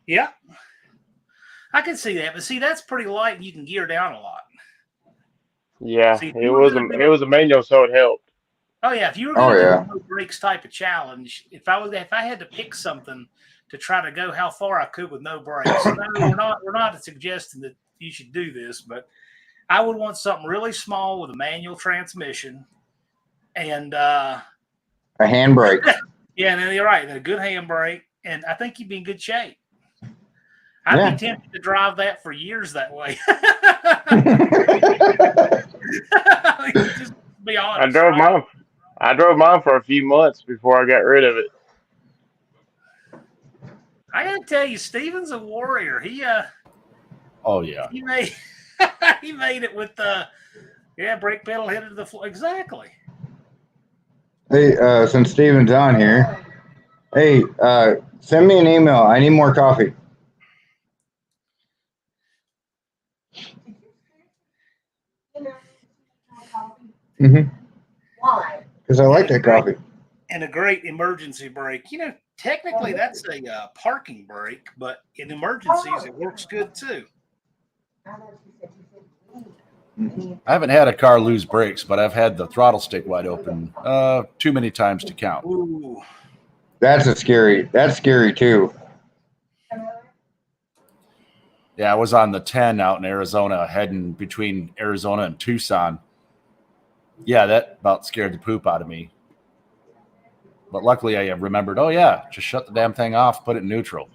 Yeah. I can see that, but see, that's pretty light and you can gear down a lot. Yeah, see, it was a manual, so it helped. Oh yeah, if you were going to do a no brakes type of challenge, if I had to pick something to try to go how far I could with no brakes, no, we're not suggesting that you should do this, but I would want something really small with a manual transmission and a handbrake. Yeah, and you're right, a good handbrake, and I think you'd be in good shape. I'd be tempted to drive that for years that way. Just be honest. I drove mine for a few months before I got rid of it. I gotta tell you, Steven's a warrior. Oh yeah. He made he made it with brake pedal headed to the floor. Exactly. Hey, since Steven's on here, hey, send me an email. I need more coffee. Mm-hmm. Why? Because I like that coffee. And a great emergency brake. Technically that's a parking brake, but in emergencies it works good too. I haven't had a car lose brakes, but I've had the throttle stick wide open too many times to count. Ooh. That's scary too. Yeah, I was on the 10 out in Arizona, heading between Arizona and Tucson. Yeah, that about scared the poop out of me. But luckily I remembered, oh yeah, just shut the damn thing off, put it in neutral.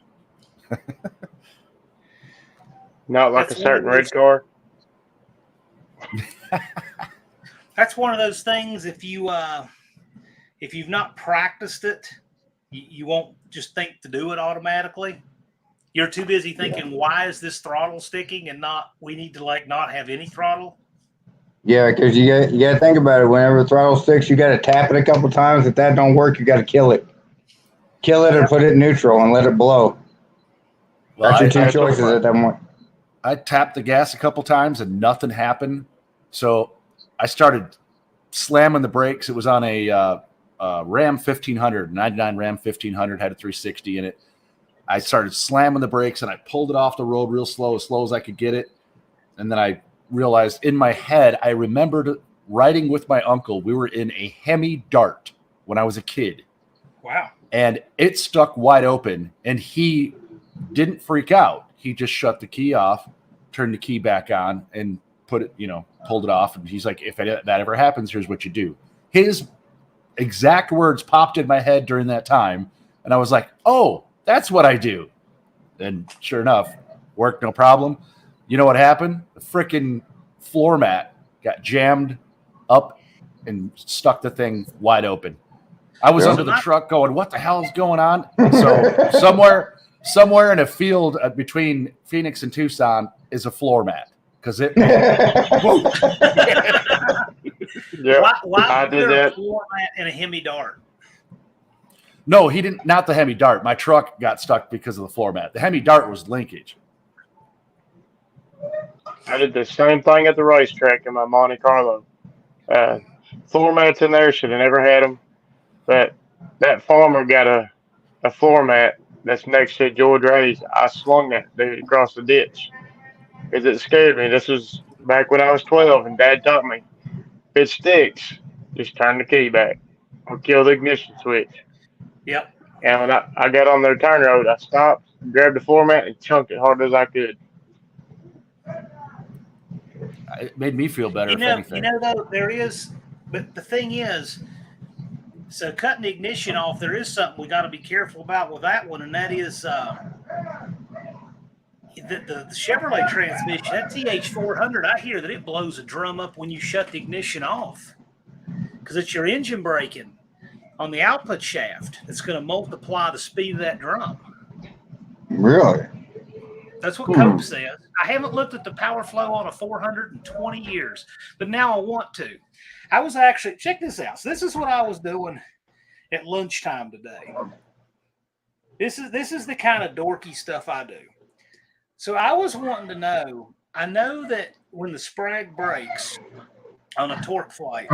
Not like That's a certain red car. That's one of those things. If you've not practiced it, you won't just think to do it automatically. You're too busy thinking, why is this throttle sticking, and not we need to not have any throttle. Yeah, because you got to think about it. Whenever the throttle sticks, you got to tap it a couple times. If that don't work, you got to kill it or put it in neutral and let it blow. Well, that's your two choices at that point. I tapped the gas a couple times and nothing happened. So I started slamming the brakes. It was on a Ram 1500, 99 Ram 1500, had a 360 in it. I started slamming the brakes and I pulled it off the road real slow as I could get it. And then I realized in my head, I remembered riding with my uncle. We were in a Hemi Dart when I was a kid. Wow. And it stuck wide open and he didn't freak out. He just shut the key off, turned the key back on and put it, pulled it off. And he's like, if that ever happens, here's what you do. His exact words popped in my head during that time. And I was like, oh, that's what I do. And sure enough, worked no problem. You know what happened? The freaking floor mat got jammed up and stuck the thing wide open. I was under the truck going, what the hell is going on? So somewhere in a field between Phoenix and Tucson is a floor mat. Because it yeah, why I did that. A floor mat and a Hemi Dart? No, he didn't. Not the Hemi Dart. My truck got stuck because of the floor mat. The Hemi Dart was linkage. I did the same thing at the racetrack in my Monte Carlo. Floor mats in there, should have never had them. But that farmer got a floor mat that's next to George Ray's. I slung that dude across the ditch because it scared me. This was back when I was 12, and Dad taught me, if it sticks, just turn the key back or kill the ignition switch. Yep. And when I got on the turn road, I stopped, grabbed the floor mat, and chunked it hard as I could. It made me feel better, if anything. Though, there is, but the thing is, so cutting the ignition off, there is something we got to be careful about with that one, and that is the Chevrolet transmission, that TH400, I hear that it blows a drum up when you shut the ignition off because it's your engine braking on the output shaft that's going to multiply the speed of that drum. Really? That's what Cope says. I haven't looked at the power flow on a 400 in 20 years, but now I want to. I was actually, check this out. So this is what I was doing at lunchtime today. This is the kind of dorky stuff I do. So I was wanting to know, I know that when the sprag breaks on a torque flight,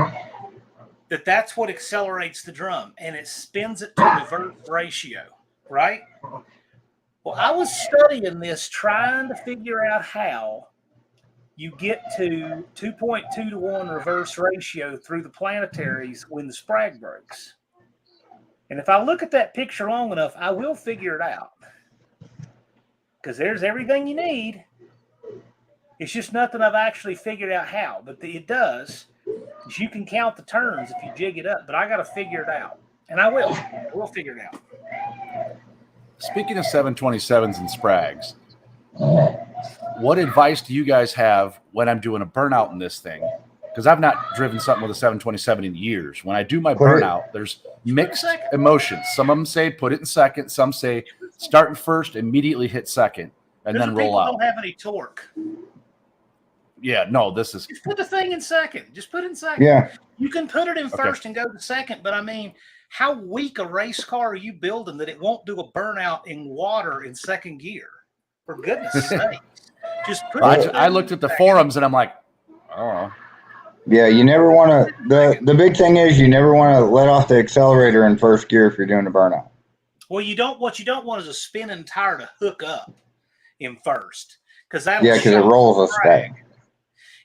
that's what accelerates the drum and it spins it to reverse ratio, right? Well, I was studying this, trying to figure out how you get to 2.2 to 1 reverse ratio through the planetaries when the sprag breaks. And if I look at that picture long enough, I will figure it out. Because there's everything you need. It's just nothing I've actually figured out how. But it does. You can count the turns if you jig it up. But I got to figure it out. And I will. We'll figure it out. Speaking of 727s and sprags, what advice do you guys have when I'm doing a burnout in this thing? Because I've not driven something with a 727 in years. When I do my burnout, there's mixed emotions. Some of them say put it in second. Some say start in first, immediately hit second. and then roll out. Don't have any torque. Yeah, no, this is. Just put the thing in second. Just put it in second. Yeah. You can put it in first and go to second, but I mean, how weak a race car are you building that it won't do a burnout in water in second gear? For goodness sake. Just put I looked at the forums and I'm like, oh. Yeah, you never want to. The big thing is you never want to let off the accelerator in first gear if you're doing a burnout. Well, what you don't want is a spinning tire to hook up in first, because it rolls a spag.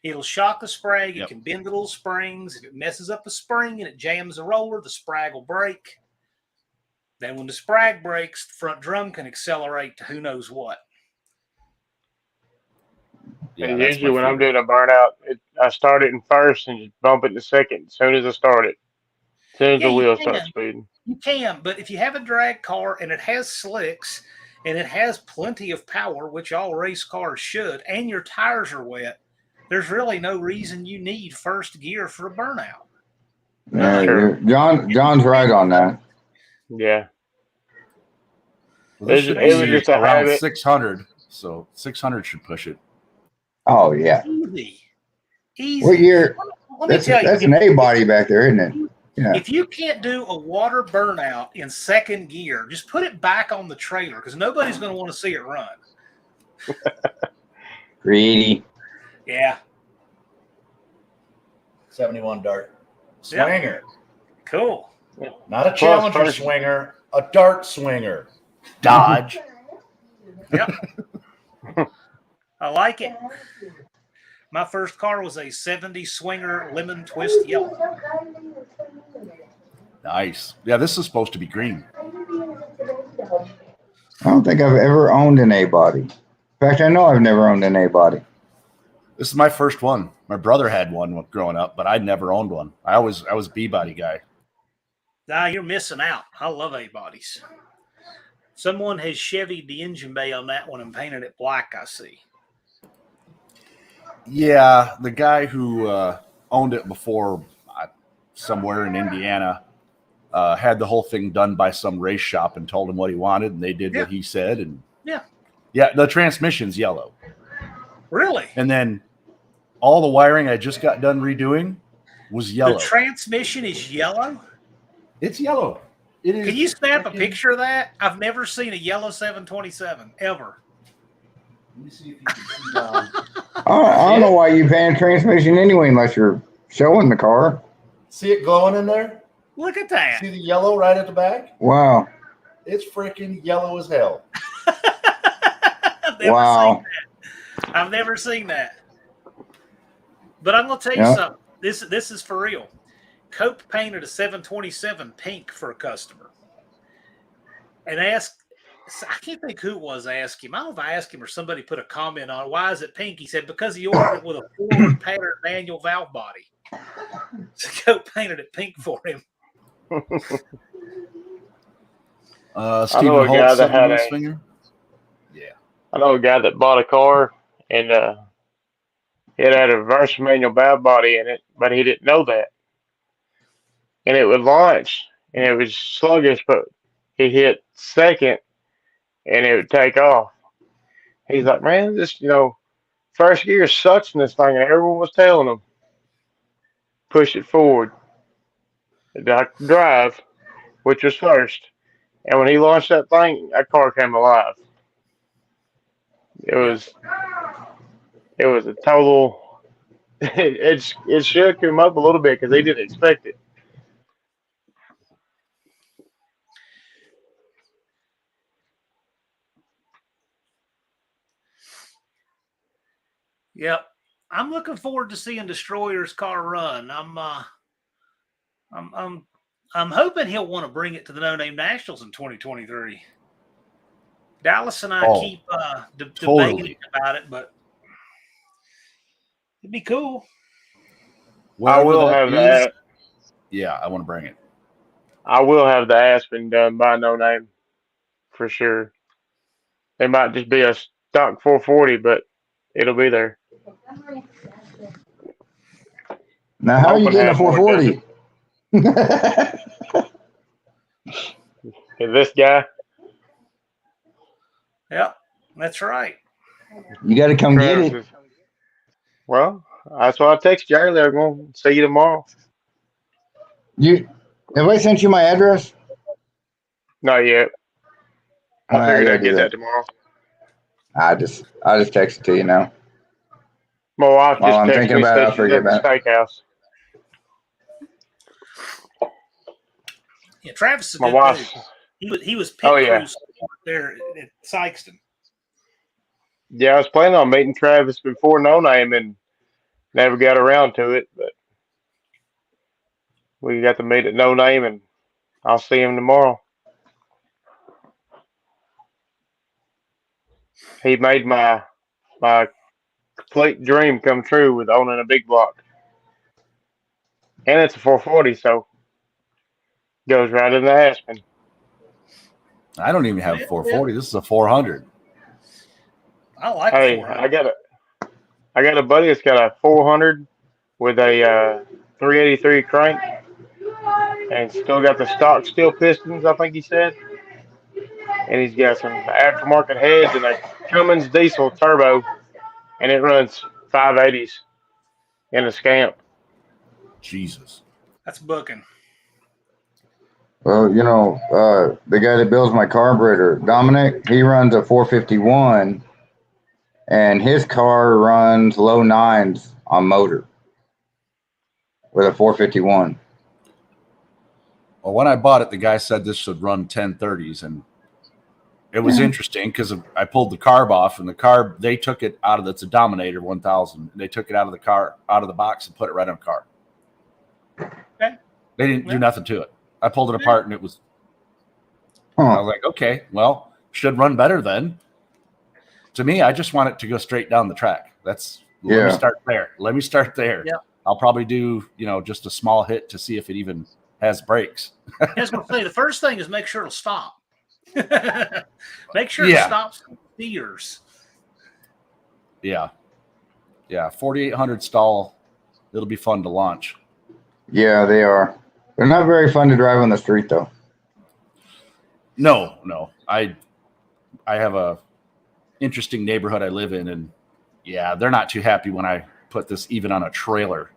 It'll shock the sprag. Yep. It can bend the little springs. If it messes up the spring and it jams the roller, the sprag will break. Then when the sprag breaks, the front drum can accelerate to who knows what. Yeah, and usually when I'm doing a burnout, I start it in first and just bump it to second as soon as I start it. As soon as the wheels start speeding. You can, but if you have a drag car and it has slicks and it has plenty of power, which all race cars should, and your tires are wet, there's really no reason you need first gear for a burnout. Yeah, John's right on that. Yeah. Well, it was just around 600, so 600 should push it. Oh, yeah. Easy. What year? That's an A body back there, isn't it? Yeah. If you can't do a water burnout in second gear, just put it back on the trailer because nobody's going to want to see it run. Greedy. Yeah. 71 dart. Swinger. Yep. Cool. Not a Challenger swinger, a dart swinger. Dodge. Yep. I like it. My first car was a 70 Swinger lemon twist yellow. Nice. Yeah, this is supposed to be green. I don't think I've ever owned an A body. In fact, I know I've never owned an A body. This is my first one. My brother had one growing up, but I'd never owned one. I was a B body guy. Nah, you're missing out. I love A bodies. Someone has Chevy'd the engine bay on that one and painted it black, I see. Yeah, the guy who owned it before somewhere in Indiana had the whole thing done by some race shop and told him what he wanted, and they did what he said. And yeah, the transmission's yellow. Really? And then all the wiring I just got done redoing was yellow. The transmission is yellow? It's yellow. It is. Can you snap a picture of that? I've never seen a yellow 727 ever. Let me see if you can see down. I don't know why you pan transmission anyway unless you're showing the car. See it glowing in there? Look at that. See the yellow right at the back? Wow. It's freaking yellow as hell. I've never seen that. But I'm going to tell you something. This is for real. Cope painted a 727 pink for a customer. And asked, I can't think who it was asked him. I don't know if I asked him or somebody put a comment on why is it pink. He said because he ordered it with a forward pattern manual valve body. So Cope painted it pink for him. Stephen Holt, swinger. Yeah, I know a guy that bought a car and it had a reverse manual valve body in it, but he didn't know that. And it would launch, and it was sluggish, but he hit second, and it would take off. He's like, man, this, first gear sucks in this thing, and everyone was telling him, push it forward. Drive, which was first. And when he launched that thing, that car came alive. It was a total, it shook him up a little bit because he didn't expect it. Yep. I'm looking forward to seeing Destroyer's car run. I'm hoping he'll want to bring it to the No Name Nationals in 2023. Dallas and I keep debating about it, but it'd be cool. I will have that. Yeah, I want to bring it. I will have the Aspen done by No Name for sure. It might just be a stock 440, but it'll be there. Now, how are you getting a 440? Is this guy? Yep, that's right. You got to come get it. Well, that's why I texted you earlier. I'm going to see you tomorrow. Have I sent you my address? Not yet. I figured gotta I'd do get that that. tomorrow. I'll just text it to you now. My wife While just I'm texted thinking me, about it, said I'll she's forget at the about it. steakhouse. Yeah, Travis is a My good wife. dude. He was Oh, pit yeah. crew there at Sykeston. Yeah, I was planning on meeting Travis before No Name and never got around to it, but we got to meet at No Name, and I'll see him tomorrow. He made my complete dream come true with owning a big block, and it's a 440, so goes right into Aspen. I don't even have 440. This is a 400. I like Hey, 400. I got a buddy that's got a 400 with a 383 crank, and still got the stock steel pistons, I think he said. And he's got some aftermarket heads and a Cummins diesel turbo, and it runs 580s in a Scamp. Jesus. That's booking. Well, the guy that builds my carburetor, Dominic, he runs a 451, and his car runs low nines on motor with a 451. Well, when I bought it, the guy said this should run 1030s, and it was interesting because I pulled the carb off, and the carb, they took it out of it's a Dominator 1000. They took it out of the box and put it right on the car. Okay. They didn't do nothing to it. I pulled it apart, and it was. I was like, okay, well, should run better then. To me, I just want it to go straight down the track. Let me start there. Yeah. I'll probably do, just a small hit to see if it even has brakes. I was going to say, the first thing is make sure it'll stop. Make sure it stops steers. Yeah. Yeah. 4,800 stall. It'll be fun to launch. Yeah, they are. They're not very fun to drive on the street, though. No. I have a interesting neighborhood I live in, and yeah, they're not too happy when I put this even on a trailer.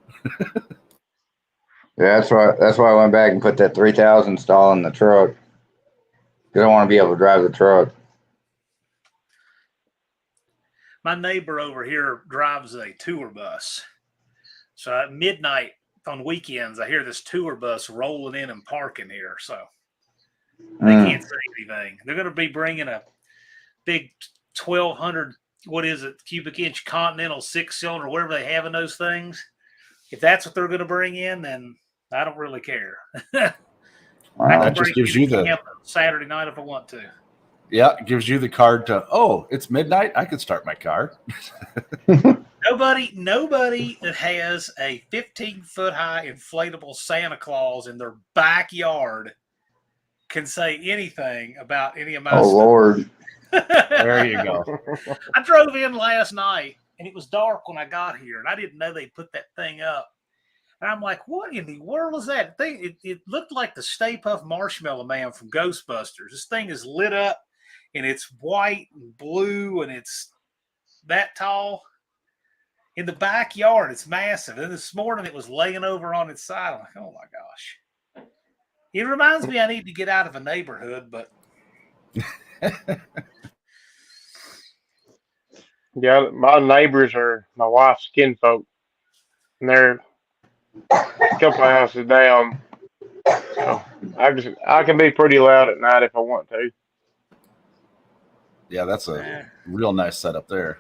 Yeah, that's why I went back and put that 3,000 stall in the truck. Because I want to be able to drive the truck. My neighbor over here drives a tour bus. So at midnight on weekends, I hear this tour bus rolling in and parking here. So they can't say anything. They're going to be bringing a big 1,200, cubic inch Continental 6-cylinder, whatever they have in those things. If that's what they're going to bring in, then I don't really care. Wow. That just gives you the Saturday night if I want to. Yeah, it gives you the card to, it's midnight. I could start my car. Nobody that has a 15-foot high inflatable Santa Claus in their backyard can say anything about any of my stuff. Lord. There you go. I drove in last night and it was dark when I got here, and I didn't know they put that thing up. And I'm like, what in the world is that thing? It looked like the Stay Puft Marshmallow Man from Ghostbusters. This thing is lit up, and it's white and blue, and it's that tall. In the backyard, it's massive. And this morning, it was laying over on its side. I'm like, oh, my gosh. It reminds me I need to get out of a neighborhood, but... Yeah, my neighbors are my wife's kinfolk, and they're a couple of houses down. So I can be pretty loud at night if I want to. Yeah, that's a real nice setup there.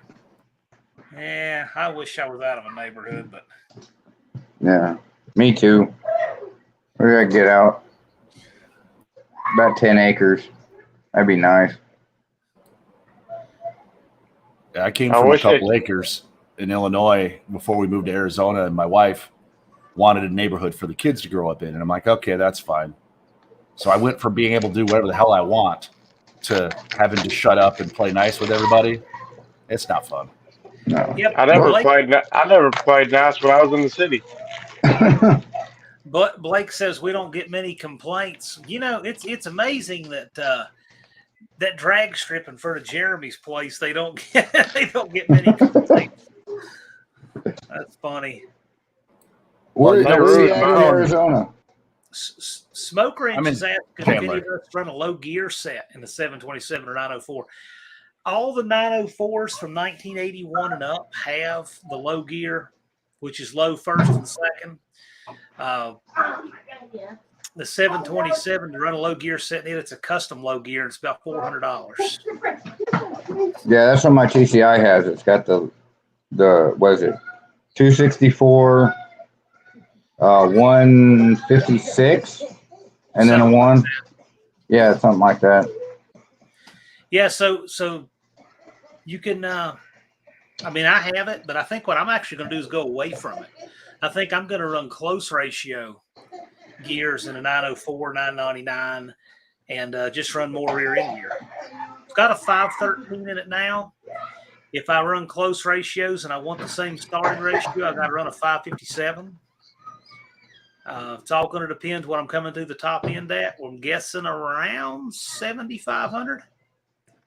Yeah, I wish I was out of a neighborhood, but Yeah, me too. We gotta get out. About 10 acres. That'd be nice. Yeah, I came from a couple acres in Illinois before we moved to Arizona, and my wife wanted a neighborhood for the kids to grow up in. And I'm like, okay, that's fine. So I went from being able to do whatever the hell I want to having to shut up and play nice with everybody. It's not fun. No. Yep. I never played nice when I was in the city. But Blake says we don't get many complaints. It's amazing that that drag strip in front of Jeremy's place, they don't get many complaints. That's funny. Where's he at in Arizona? Smoke Wrench is asking if any Chandler. of us run a low gear set in the 727 or 904. All the 904s from 1981 and up have the low gear, which is low first and second. The 727 to run a low gear set in it's a custom low gear, and it's about $400. Yeah, that's what my TCI has. It's got the what is it? 264, 156, and then a 1. Yeah, something like that. Yeah, so you can. I mean, I have it, but I think what I'm actually going to do is go away from it. I think I'm going to run close ratio gears in a 904, 999, and just run more rear end gear. It's got a 513 in it now. If I run close ratios and I want the same starting ratio, I've got to run a 557. It's all going to depend what I'm coming through the top end at. I'm guessing around 7,500.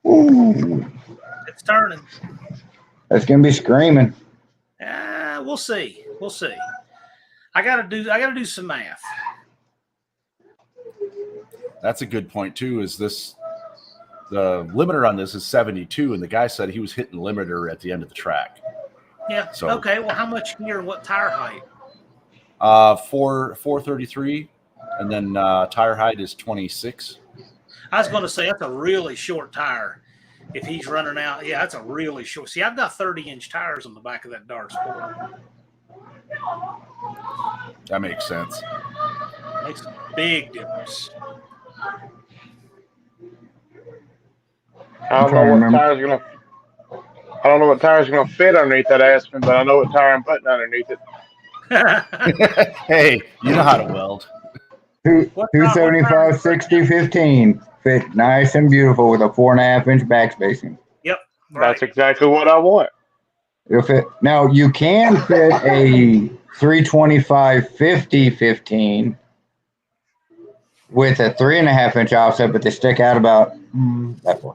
Ooh, It's turning. that's gonna be screaming. We'll see. We'll see. I gotta do some math. That's a good point too. Is this the limiter on this is 72, and the guy said he was hitting limiter at the end of the track. Yeah. So, okay. Well, how much gear and what tire height? 433, and then tire height is 26. I was going to say that's a really short tire. If he's running out, yeah, that's a really short. See, I've got 30-inch tires on the back of that Dart Sport. That makes sense. Makes a big difference. I don't know what tire's gonna fit underneath that Aspen, but I know what tire I'm putting underneath it. Hey, you know how to weld. 275, 60, 15 fit nice and beautiful with a 4.5-inch back spacing. Yep, right. That's exactly what I want. It'll fit. Now you can fit a 325, 50, 15 with a 3.5-inch offset, but they stick out about that far.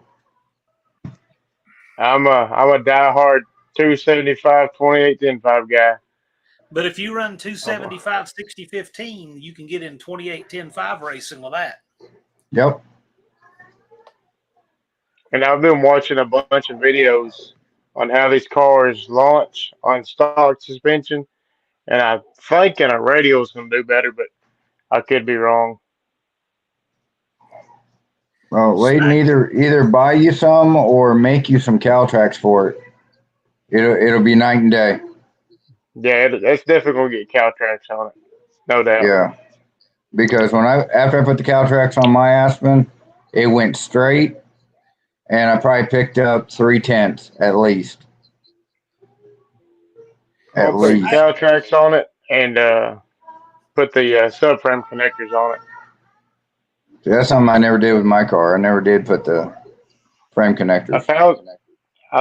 I'm a diehard 275, 28, 10.5 guy. But if you run 275, 60, 15, you can get in 28, 10.5 racing with that. Yep. And I've been watching a bunch of videos on how these cars launch on stock suspension, and I'm thinking a radial is going to do better, but I could be wrong. Well, Layton, either buy you some or make you some Caltrax for it. It'll be night and day. Yeah, it's definitely going to get Caltrax on it, no doubt. Yeah, because after I put the Caltrax on my Aspen, it went straight, and I probably picked up 0.3 at least. I'll put Caltrax on it and put the subframe connectors on it. See, that's something I never did with my car. I never did put the frame connectors. I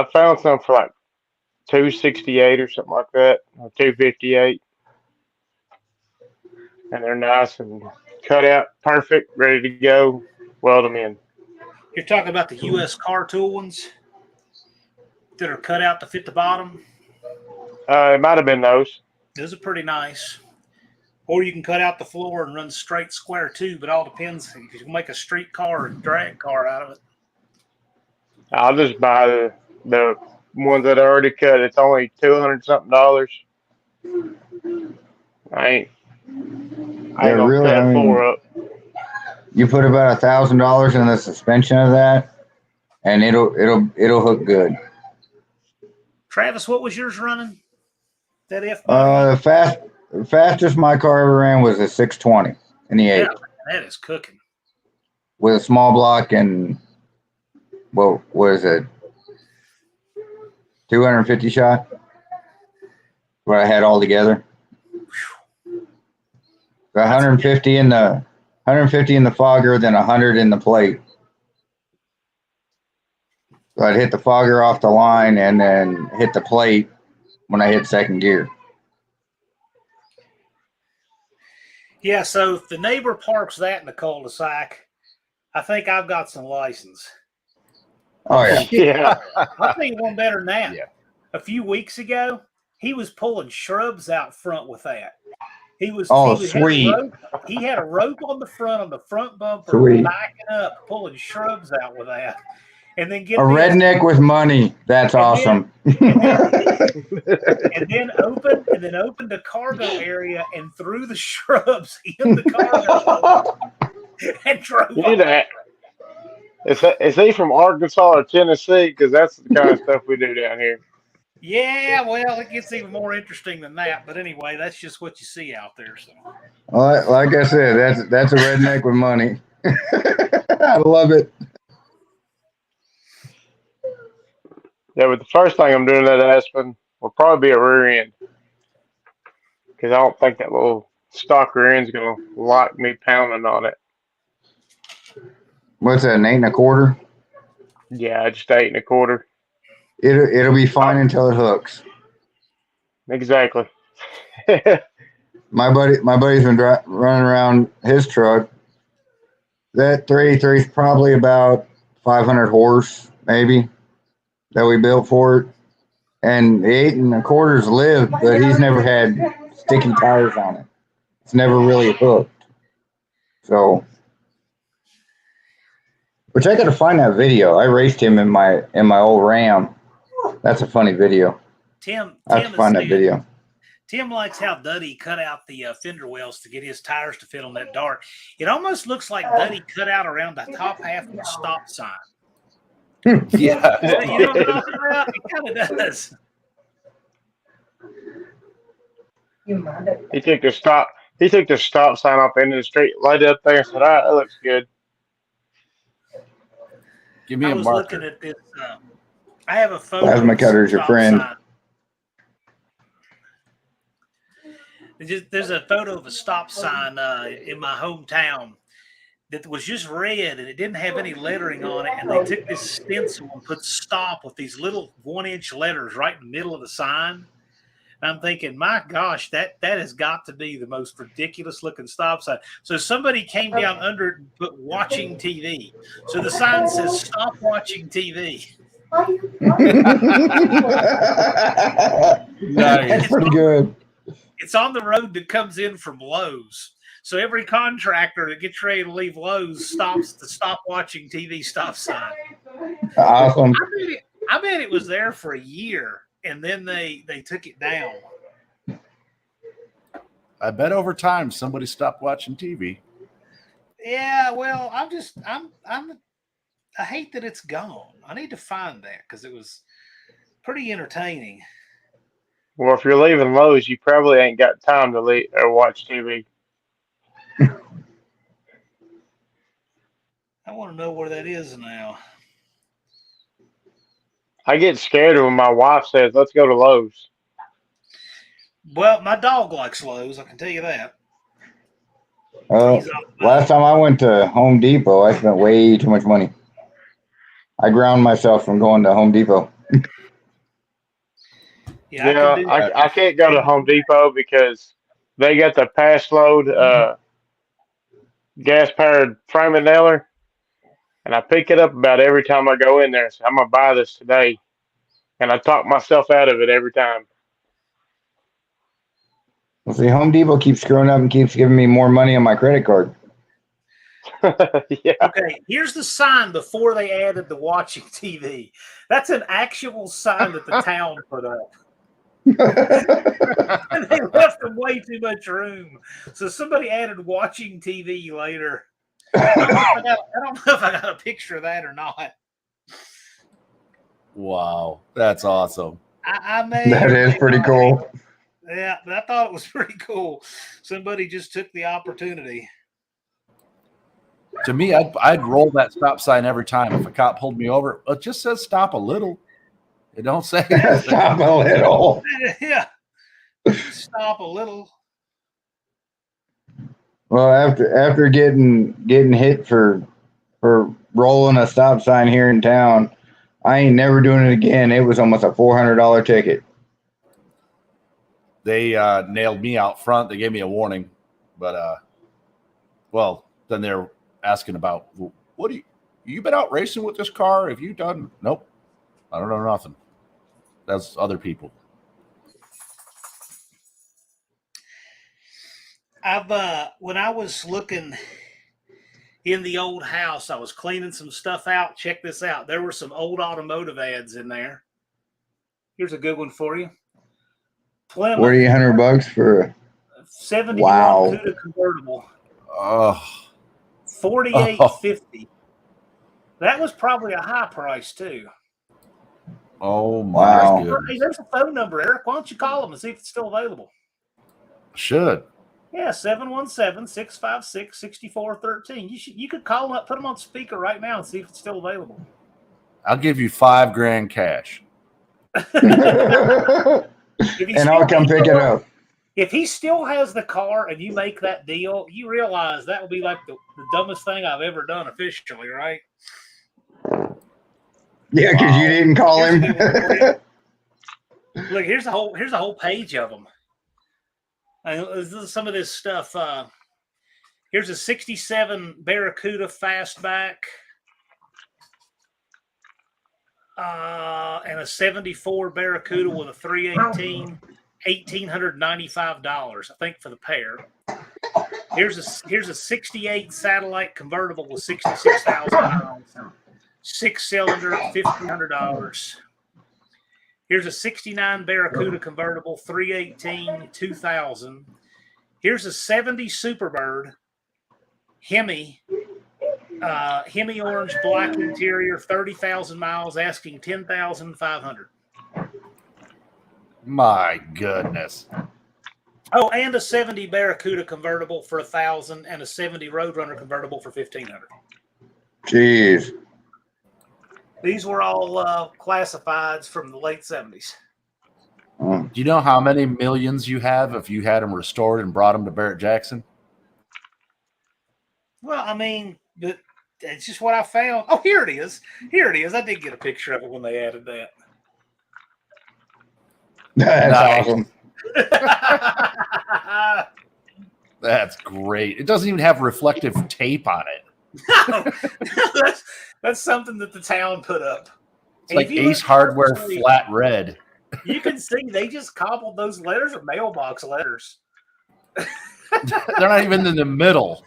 found some for like 268 or something like that, or 258, and they're nice and cut out, perfect, ready to go. Weld them in. You're talking about the U.S. Car Tool ones that are cut out to fit the bottom? It might have been those. Those are pretty nice. Or you can cut out the floor and run straight square too, but all depends. You can make a street car or drag car out of it. I'll just buy the ones that are already cut. It's only $200-something. I ain't gonna really, cut four up. You put about $1,000 in the suspension of that, and it'll hook good. Travis, what was yours running? That F? The fastest my car ever ran was a 620 in the 8. Yeah, that is cooking. With a small block and, what is it? 250 shot? What I had all together. 150 in the fogger, then 100 in the plate. So I'd hit the fogger off the line and then hit the plate when I hit second gear. Yeah, so if the neighbor parks that in the cul-de-sac, I think I've got some license. Oh yeah. Yeah. I'll tell you one better than that. Yeah. A few weeks ago, he was pulling shrubs out front with that. He was sweet. He had a rope on the front bumper, Sweet. backing up, pulling shrubs out with that. And then A redneck with money. That's awesome. and then opened the cargo area and threw the shrubs in the cargo and drove off. that. Is he from Arkansas or Tennessee? Because that's the kind of stuff we do down here. Yeah, well, it gets even more interesting than that. But anyway, that's just what you see out there. So, Like I said, that's a redneck with money. I love it. Yeah, but the first thing I'm doing at Aspen will probably be a rear end. Because I don't think that little stock rear end's going to lock me pounding on it. What's that? An 8 1/4? Yeah, just 8 1/4. It'll be fine until it hooks. Exactly. My buddy's been running around his truck. That 383 is probably about 500 horse, maybe, that we built for it. And the 8 1/4's lived, but he's never had sticky tires on it. It's never really hooked. So, which I got to find that video. I raced him in my old Ram. That's a funny video. I have to find that video. Tim likes how Duddy cut out the fender wells to get his tires to fit on that dart. It almost looks like Duddy cut out around the top half of the stop sign. Yeah. You know what I'm talking about? It kind of does. He took the stop sign off the end of the street, lighted it up there, and said, "All right, that looks good." Give me a marker. Looking at this. I have a photo. Plasma cutter's your friend. There's a photo of a stop sign in my hometown that was just red and it didn't have any lettering on it. And they took this stencil and put stop with these little 1-inch letters right in the middle of the sign. And I'm thinking, my gosh, that has got to be the most ridiculous looking stop sign. So somebody came down under it and put watching TV. So the sign says stop watching TV. Nice. That's pretty good. It's on the road that comes in from Lowe's. So every contractor that gets ready to leave Lowe's stops to stop watching TV stop sign. Awesome. I bet it was there for a year and then they took it down. I bet over time somebody stopped watching TV. Yeah, well, I hate that it's gone. I need to find that because it was pretty entertaining. Well, if you're leaving Lowe's, you probably ain't got time to leave or watch TV. I want to know where that is now. I get scared when my wife says, "Let's go to Lowe's." Well, my dog likes Lowe's, I can tell you that. Last time I went to Home Depot, I spent way too much money. I ground myself from going to Home Depot. Yeah, I can't go to Home Depot because they got the pass load gas powered framing nailer, and I pick it up about every time I go in there. So I'm gonna buy this today, and I talk myself out of it every time. Well, see, Home Depot keeps screwing up and keeps giving me more money on my credit card. Yeah. Okay, here's the sign before they added the watching TV. That's an actual sign that the town put up. And they left them way too much room. So somebody added watching TV later. I don't know if I got a picture of that or not. Wow, that's awesome. That is pretty cool. Yeah, but I thought it was pretty cool. Somebody just took the opportunity. To me, I'd roll that stop sign every time. If a cop pulled me over, it just says stop a little. It don't say stop a little. Yeah. Stop a little. Well, after getting hit for rolling a stop sign here in town, I ain't never doing it again. It was almost a $400 ticket. They nailed me out front. They gave me a warning, but well, then they're asking about, well, what do You been out racing with this car? Have you done? Nope. I don't know nothing. That's other people. When I was looking in the old house, I was cleaning some stuff out. Check this out. There were some old automotive ads in there. Here's a good one for you. Plymouth, $4,800 for a 71 wow. Cuda convertible. Oh. 48.50. That was probably a high price too. Oh my goodness. Hey, there's a phone number, Eric. Why don't you call them and see if it's still available? Should. Yeah, 717-656-6413. You could call them up, put them on speaker right now and see if it's still available. I'll give you $5,000 cash. And I'll come pick it up. If he still has the car and you make that deal, you realize that will be like the dumbest thing I've ever done officially, right? Yeah, because you didn't call him. Look, here's a whole page of them. This is some of this stuff. Here's a 67 Barracuda fastback. And a 74 Barracuda with a 318, $1,895, I think, for the pair. Here's a 68 satellite convertible with 66,000 miles, 6-cylinder, $1,500. Here's a 69 Barracuda convertible, 318, 2,000. Here's a 70 Superbird Hemi. Hemi orange, black interior, 30,000 miles, asking $10,500. My goodness. Oh, and a 70 Barracuda convertible for $1,000, and a 70 Roadrunner convertible for $1,500. Jeez. These were all classifieds from the late 70s. Do you know how many millions you have if you had them restored and brought them to Barrett Jackson? Well, I mean, it's just what I found. Oh, here it is. Here it is. I did get a picture of it when they added that. That's awesome. That's great. It doesn't even have reflective tape on it. No, that's something that the town put up. It's like Ace Hardware flat red. You can see they just cobbled those letters or mailbox letters. They're not even in the middle.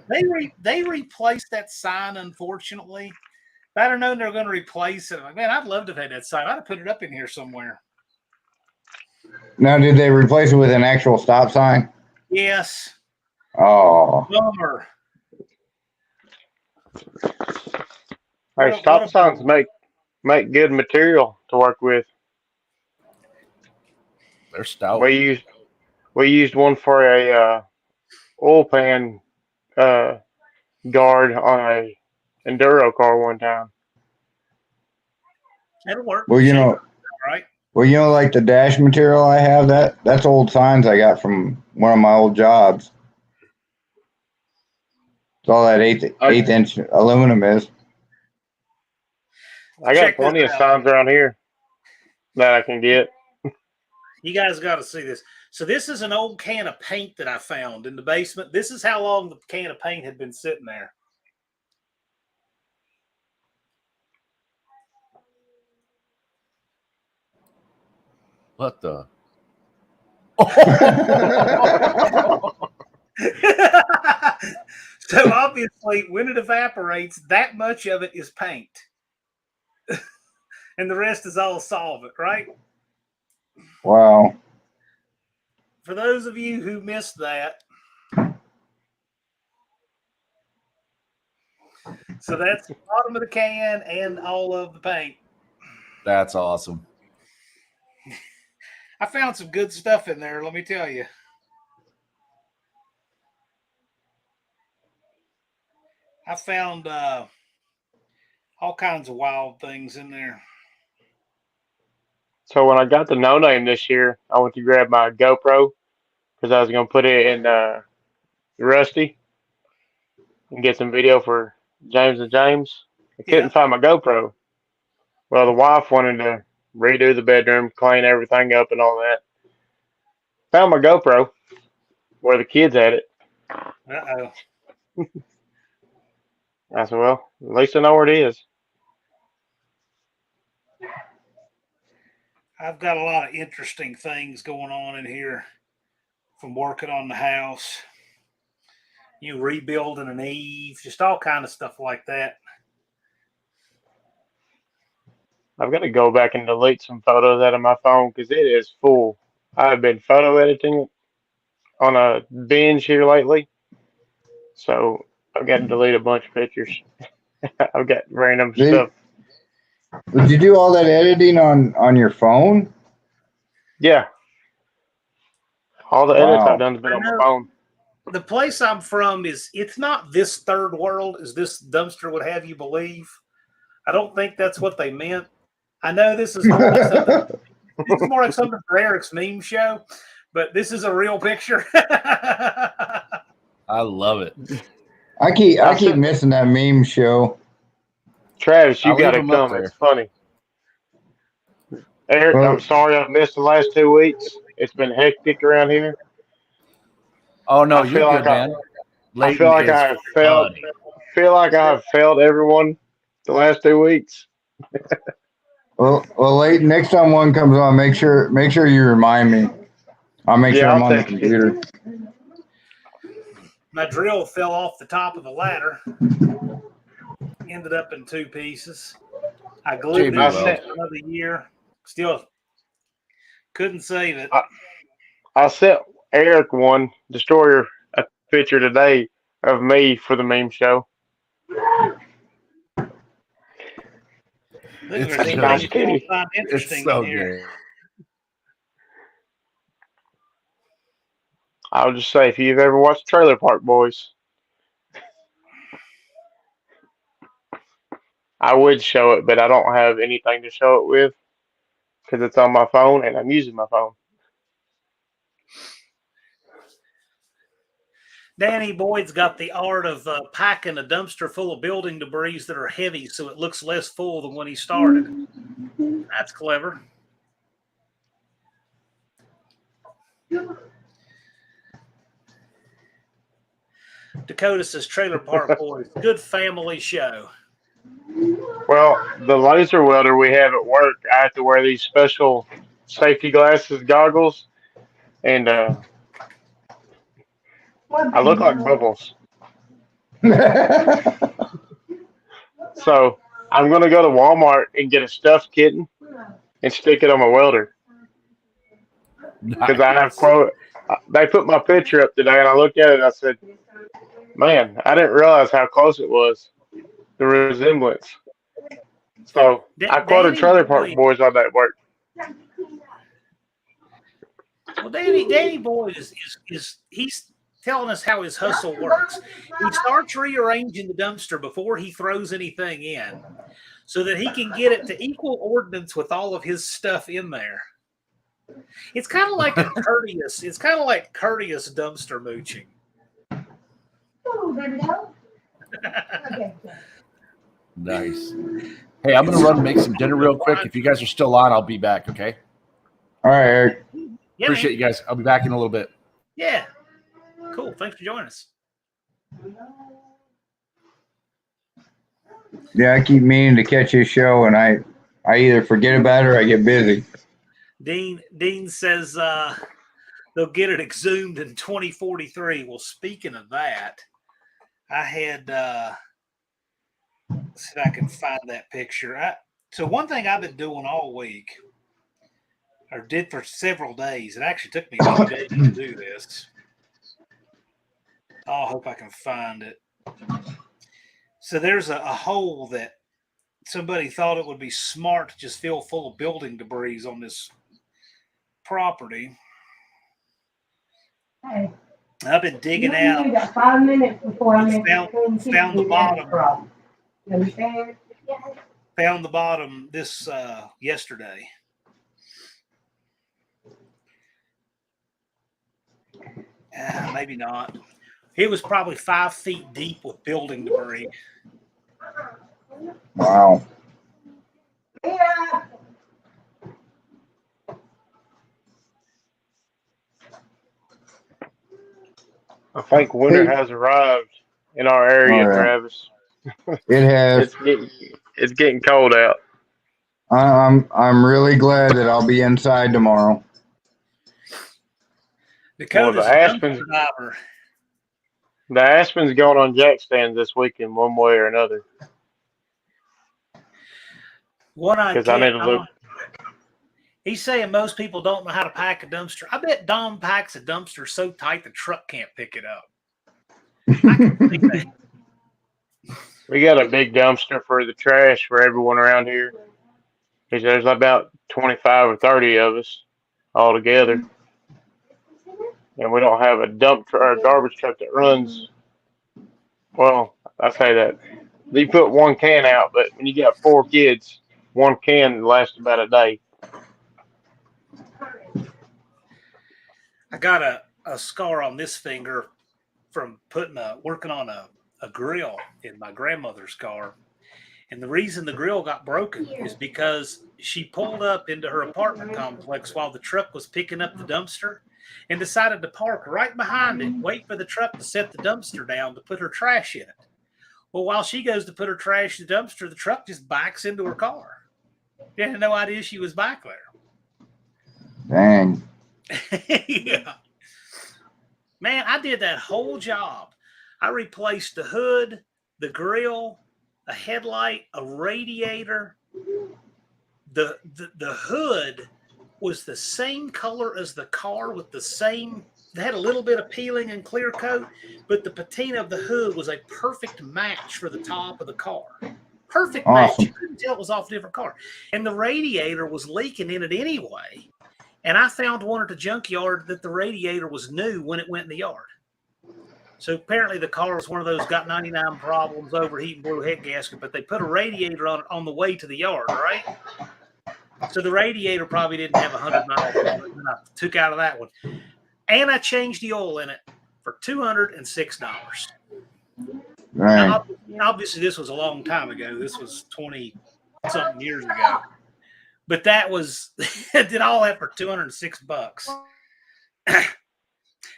They replaced that sign, unfortunately. If I'd have known they were going to replace it, man, I'd love to have had that sign. I'd have put it up in here somewhere. Now, did they replace it with an actual stop sign? Yes. Oh. Bummer. Hey, stop signs make good material to work with. They're stout. We used one for a oil pan guard on a enduro car one time. That'll work. Well, you know, right? Well, you know, like the dash material I have, that's old signs I got from one of my old jobs. It's all that eighth inch aluminum is. I got plenty of signs around here that I can get. You guys got to see this. So this is an old can of paint that I found in the basement. This is how long the can of paint had been sitting there. What the? So obviously, when it evaporates, that much of it is paint. And the rest is all solvent, right? Wow. For those of you who missed that, so that's the bottom of the can and all of the paint. That's awesome. I found some good stuff in there, let me tell you. I found all kinds of wild things in there. So when I got the no name this year, I went to grab my GoPro because I was going to put it in Rusty and get some video for James and James. I couldn't find my GoPro. Well, the wife wanted to redo the bedroom, clean everything up and all that. Found my GoPro where the kids had it. Uh-oh. I said, well, at least I know where it is. I've got a lot of interesting things going on in here from working on the house. Rebuilding an eave, just all kind of stuff like that. I've got to go back and delete some photos out of my phone because it is full. I've been photo editing on a binge here lately, so I've got to delete a bunch of pictures. I've got random stuff. Did you do all that editing on your phone? Yeah, all the edits I've done has been on my phone. The place I'm from it's not this third world as this dumpster would have you believe. I don't think that's what they meant. I know this is more like something. This is more like something for Eric's meme show, but this is a real picture. I love it. I keep missing that meme show. Travis, you got to come. It's funny. Eric, I'm sorry I've missed the last 2 weeks. It's been hectic around here. Oh no, you're good, man. I feel like I have failed everyone the last 2 weeks. Well, late next time one comes on, make sure you remind me. I'll make sure I'm on the computer. My drill fell off the top of the ladder. Ended up in 2 pieces. I glued it for another year. Still couldn't save it. I sent Eric one Destroyer a picture today of me for the meme show. It's so good. I'll just say, if you've ever watched Trailer Park Boys, I would show it, but I don't have anything to show it with because it's on my phone and I'm using my phone. Danny Boyd's got the art of packing a dumpster full of building debris that are heavy so it looks less full than when he started. That's clever. Dakota says Trailer Park Boys, good family show. Well, the laser welder we have at work, I have to wear these special safety glasses, goggles, and I look like Bubbles. So I'm going to go to Walmart and get a stuffed kitten and stick it on my welder. Because I have they put my picture up today and I looked at it and I said, man, I didn't realize how close it was, the resemblance. So I quoted Trailer Park Boys on that work. Well, Danny Boyd he's telling us how his hustle works. He starts rearranging the dumpster before he throws anything in so that he can get it to equal ordnance with all of his stuff in there. It's kind of like courteous dumpster mooching. Oh, there we go. Okay. Nice. Hey, I'm going to run and make some dinner real quick. If you guys are still on, I'll be back, okay? All right, Eric. Yeah, appreciate you guys. I'll be back in a little bit. Yeah. Cool. Thanks for joining us. Yeah, I keep meaning to catch his show, and I either forget about it or I get busy. Dean says they'll get it exhumed in 2043. Well, speaking of that, I had see if I can find that picture. So one thing I've been doing all week, or did for several days, it actually took me a few days to do this. Oh, I hope I can find it. So there's a hole that somebody thought it would be smart to just fill full of building debris on this property. Hey. I've been digging out. You got 5 minutes before I make found the bottom. You understand? Found the bottom this yesterday. Maybe not. It was probably 5 feet deep with building debris. Wow. Yeah. I think winter has arrived in our area, right. Travis. It has. It's getting cold out. I'm really glad that I'll be inside tomorrow. Dakota's the a Aspens, dumpster diver. the Aspens going on jack stands this weekend, one way or another. One-eyed Because I need cat. to look. He's saying most people don't know how to pack a dumpster. I bet Dom packs a dumpster so tight the truck can't pick it up. I can think that. We got a big dumpster for the trash for everyone around here. There's about 25 or 30 of us all together. And we don't have a or a garbage truck that runs. Well, I say that. You put one can out, but when you got 4 kids, one can lasts about a day. I got a scar on this finger from working on a grill in my grandmother's car. And the reason the grill got broken is because she pulled up into her apartment complex while the truck was picking up the dumpster and decided to park right behind it, wait for the truck to set the dumpster down to put her trash in it. Well, while she goes to put her trash in the dumpster, the truck just backs into her car. She had no idea she was back there. Dang. Yeah. Man, I did that whole job. I replaced the hood, the grill, a headlight, a radiator. The hood was the same color as the car with the same, they had a little bit of peeling and clear coat, but the patina of the hood was a perfect match for the top of the car. Perfect match. You couldn't tell it was off a different car. And the radiator was leaking in it anyway. And I found one at the junkyard that the radiator was new when it went in the yard. So apparently the car was one of those got 99 problems, overheating, blew head gasket, but they put a radiator on it on the way to the yard, right? So the radiator probably didn't have 100 miles on it, and I took out of that one. And I changed the oil in it for $206. Right. Now, obviously, this was a long time ago. This was 20-something years ago. But that was, did all that for $206.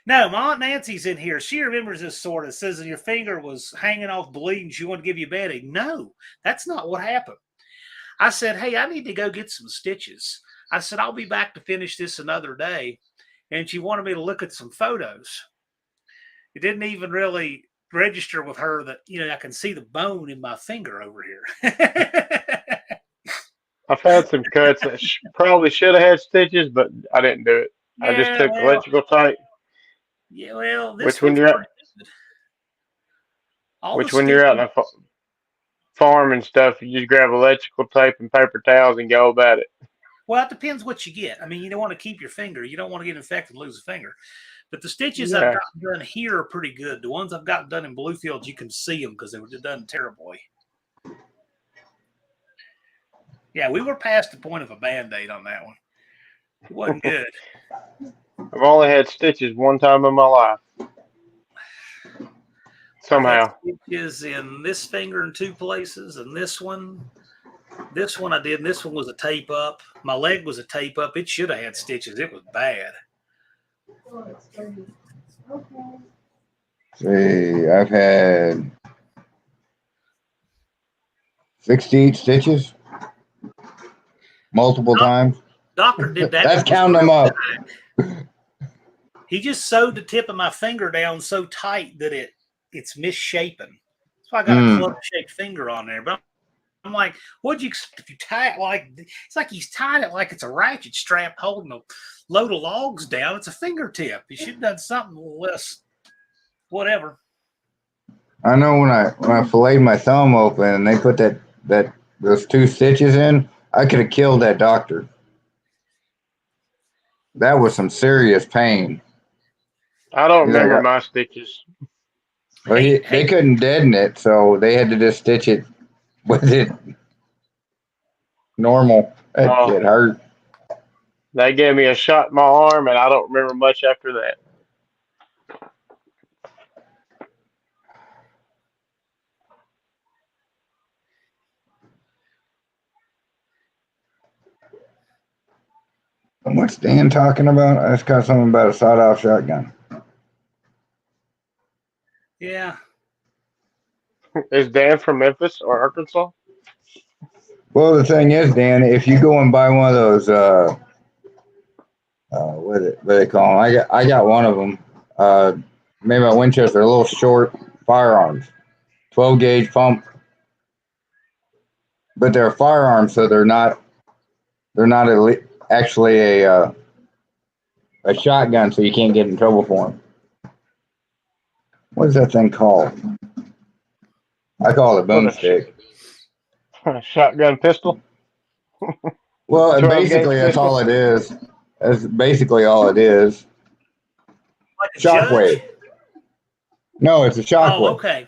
No, my Aunt Nancy's in here. She remembers this sort of says that your finger was hanging off bleeding. She wanted to give you a Band-Aid. No, that's not what happened. I said, hey, I need to go get some stitches. I said, I'll be back to finish this another day. And she wanted me to look at some photos. It didn't even really register with her that, I can see the bone in my finger over here. I've had some cuts that probably should have had stitches, but I didn't do it. I just took electrical tape. Yeah, well, this Which when you're out in a farm and stuff, you just grab electrical tape and paper towels and go about it. Well, it depends what you get. I mean, you don't want to keep your finger. You don't want to get infected and lose a finger. But the stitches I've gotten done here are pretty good. The ones I've gotten done in Bluefield, you can see them because they were done terribly. Yeah, we were past the point of a Band-Aid on that one. It wasn't good. I've only had stitches one time in my life. Somehow. Stitches in this finger in 2 places, and this one I did, and this one was a tape up. My leg was a tape up. It should have had stitches. It was bad. See, I've had 68 stitches multiple times. Doctor did that. That's counting them up. He just sewed the tip of my finger down so tight that it's misshapen. So I got a club-shaped finger on there. But I'm like, what'd you expect if you tie it like? It's like he's tied it like it's a ratchet strap holding a load of logs down. It's a fingertip. He should have done something less, whatever. I know when I filleted my thumb open and they put those 2 stitches in, I could have killed that doctor. That was some serious pain. I don't remember my stitches. Well, they couldn't deaden it, so they had to just stitch it with it normal. It hurt. They gave me a shot in my arm, and I don't remember much after that. What's Dan talking about? I just got something about a sawed-off shotgun. Yeah. Is Dan from Memphis or Arkansas? Well, the thing is, Dan, if you go and buy one of those, what do they call them? I got one of them. Maybe a Winchester, a little short firearms, 12 gauge pump, but they're firearms, so they're not actually a shotgun, so you can't get in trouble for them. What is that thing called? I call it a boomstick. Shotgun pistol. Well, basically, that's all it is. That's basically all it is. Like a Shockwave. judge? No, it's a shockwave. Oh, okay.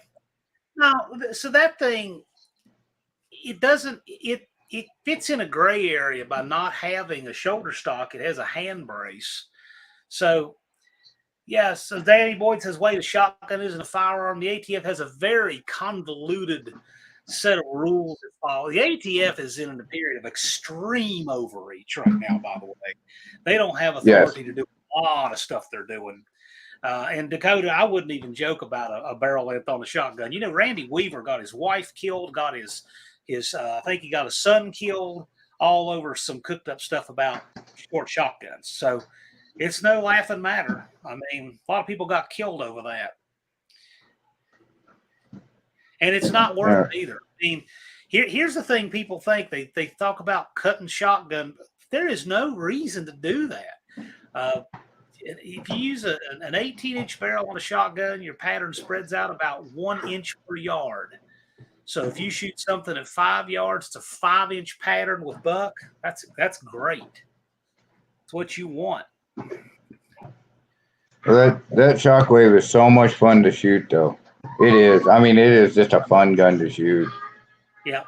No, so that thing, it doesn't. It fits in a gray area by not having a shoulder stock. It has a hand brace. So, yeah. So Danny Boyd says, "Wait, a shotgun isn't a firearm." The ATF has a very convoluted set of rules to follow. The ATF is in a period of extreme overreach right now, by the way. They don't have authority to do a lot of stuff they're doing. And Dakota, I wouldn't even joke about a barrel length on a shotgun. You know, Randy Weaver got his wife killed, got his I think he got his son killed, all over some cooked up stuff about short shotguns. So it's no laughing matter. I mean, a lot of people got killed over that. And it's not worth it either. I mean, here's the thing people think. They talk about cutting shotgun. There is no reason to do that. If you use an 18-inch barrel on a shotgun, your pattern spreads out about 1 inch per yard. So if you shoot something at 5 yards, it's a 5-inch pattern with buck. That's great. It's what you want. That shockwave is so much fun to shoot, though. It is. I mean, it is just a fun gun to shoot. Yeah.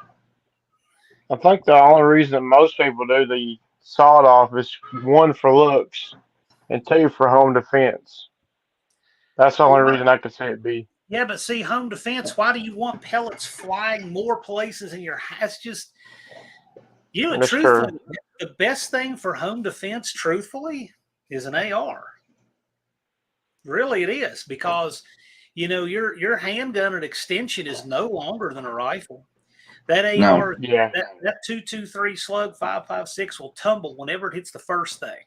I think the only reason most people do the sawed off is one for looks and two for home defense. That's the only reason I could say it be. Yeah, but see, home defense, why do you want pellets flying more places in your house? Just, you know, truthfully, the best thing for home defense, truthfully, is an AR. Really, it is, because you know your handgun at extension is no longer than a rifle. That AR, that 223 slug 5.56 will tumble whenever it hits the first thing.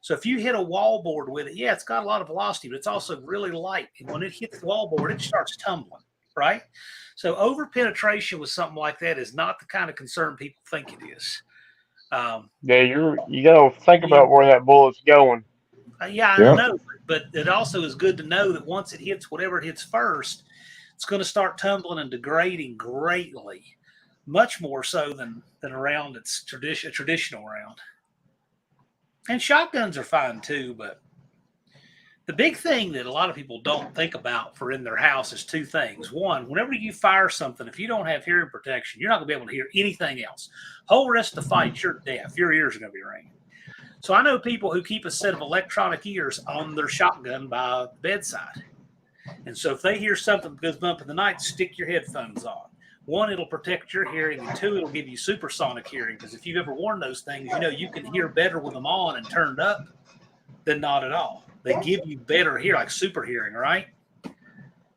So if you hit a wall board with it, yeah, it's got a lot of velocity, but it's also really light. And when it hits the wall board, it starts tumbling, right? So over penetration with something like that is not the kind of concern people think it is. You got to think about where that bullet's going. I know, but it also is good to know that once it hits whatever it hits first, it's going to start tumbling and degrading greatly, much more so than a round that's a traditional round. And shotguns are fine too, but the big thing that a lot of people don't think about for in their house is two things. One, whenever you fire something, if you don't have hearing protection, you're not going to be able to hear anything else. Whole rest of the fight, you're deaf. Your ears are going to be ringing. So I know people who keep a set of electronic ears on their shotgun by the bedside. And so if they hear something that goes bump in the night, stick your headphones on. One, it'll protect your hearing, and two, it'll give you supersonic hearing, because if you've ever worn those things, you know you can hear better with them on and turned up than not at all. They give you better hear, like super hearing, right?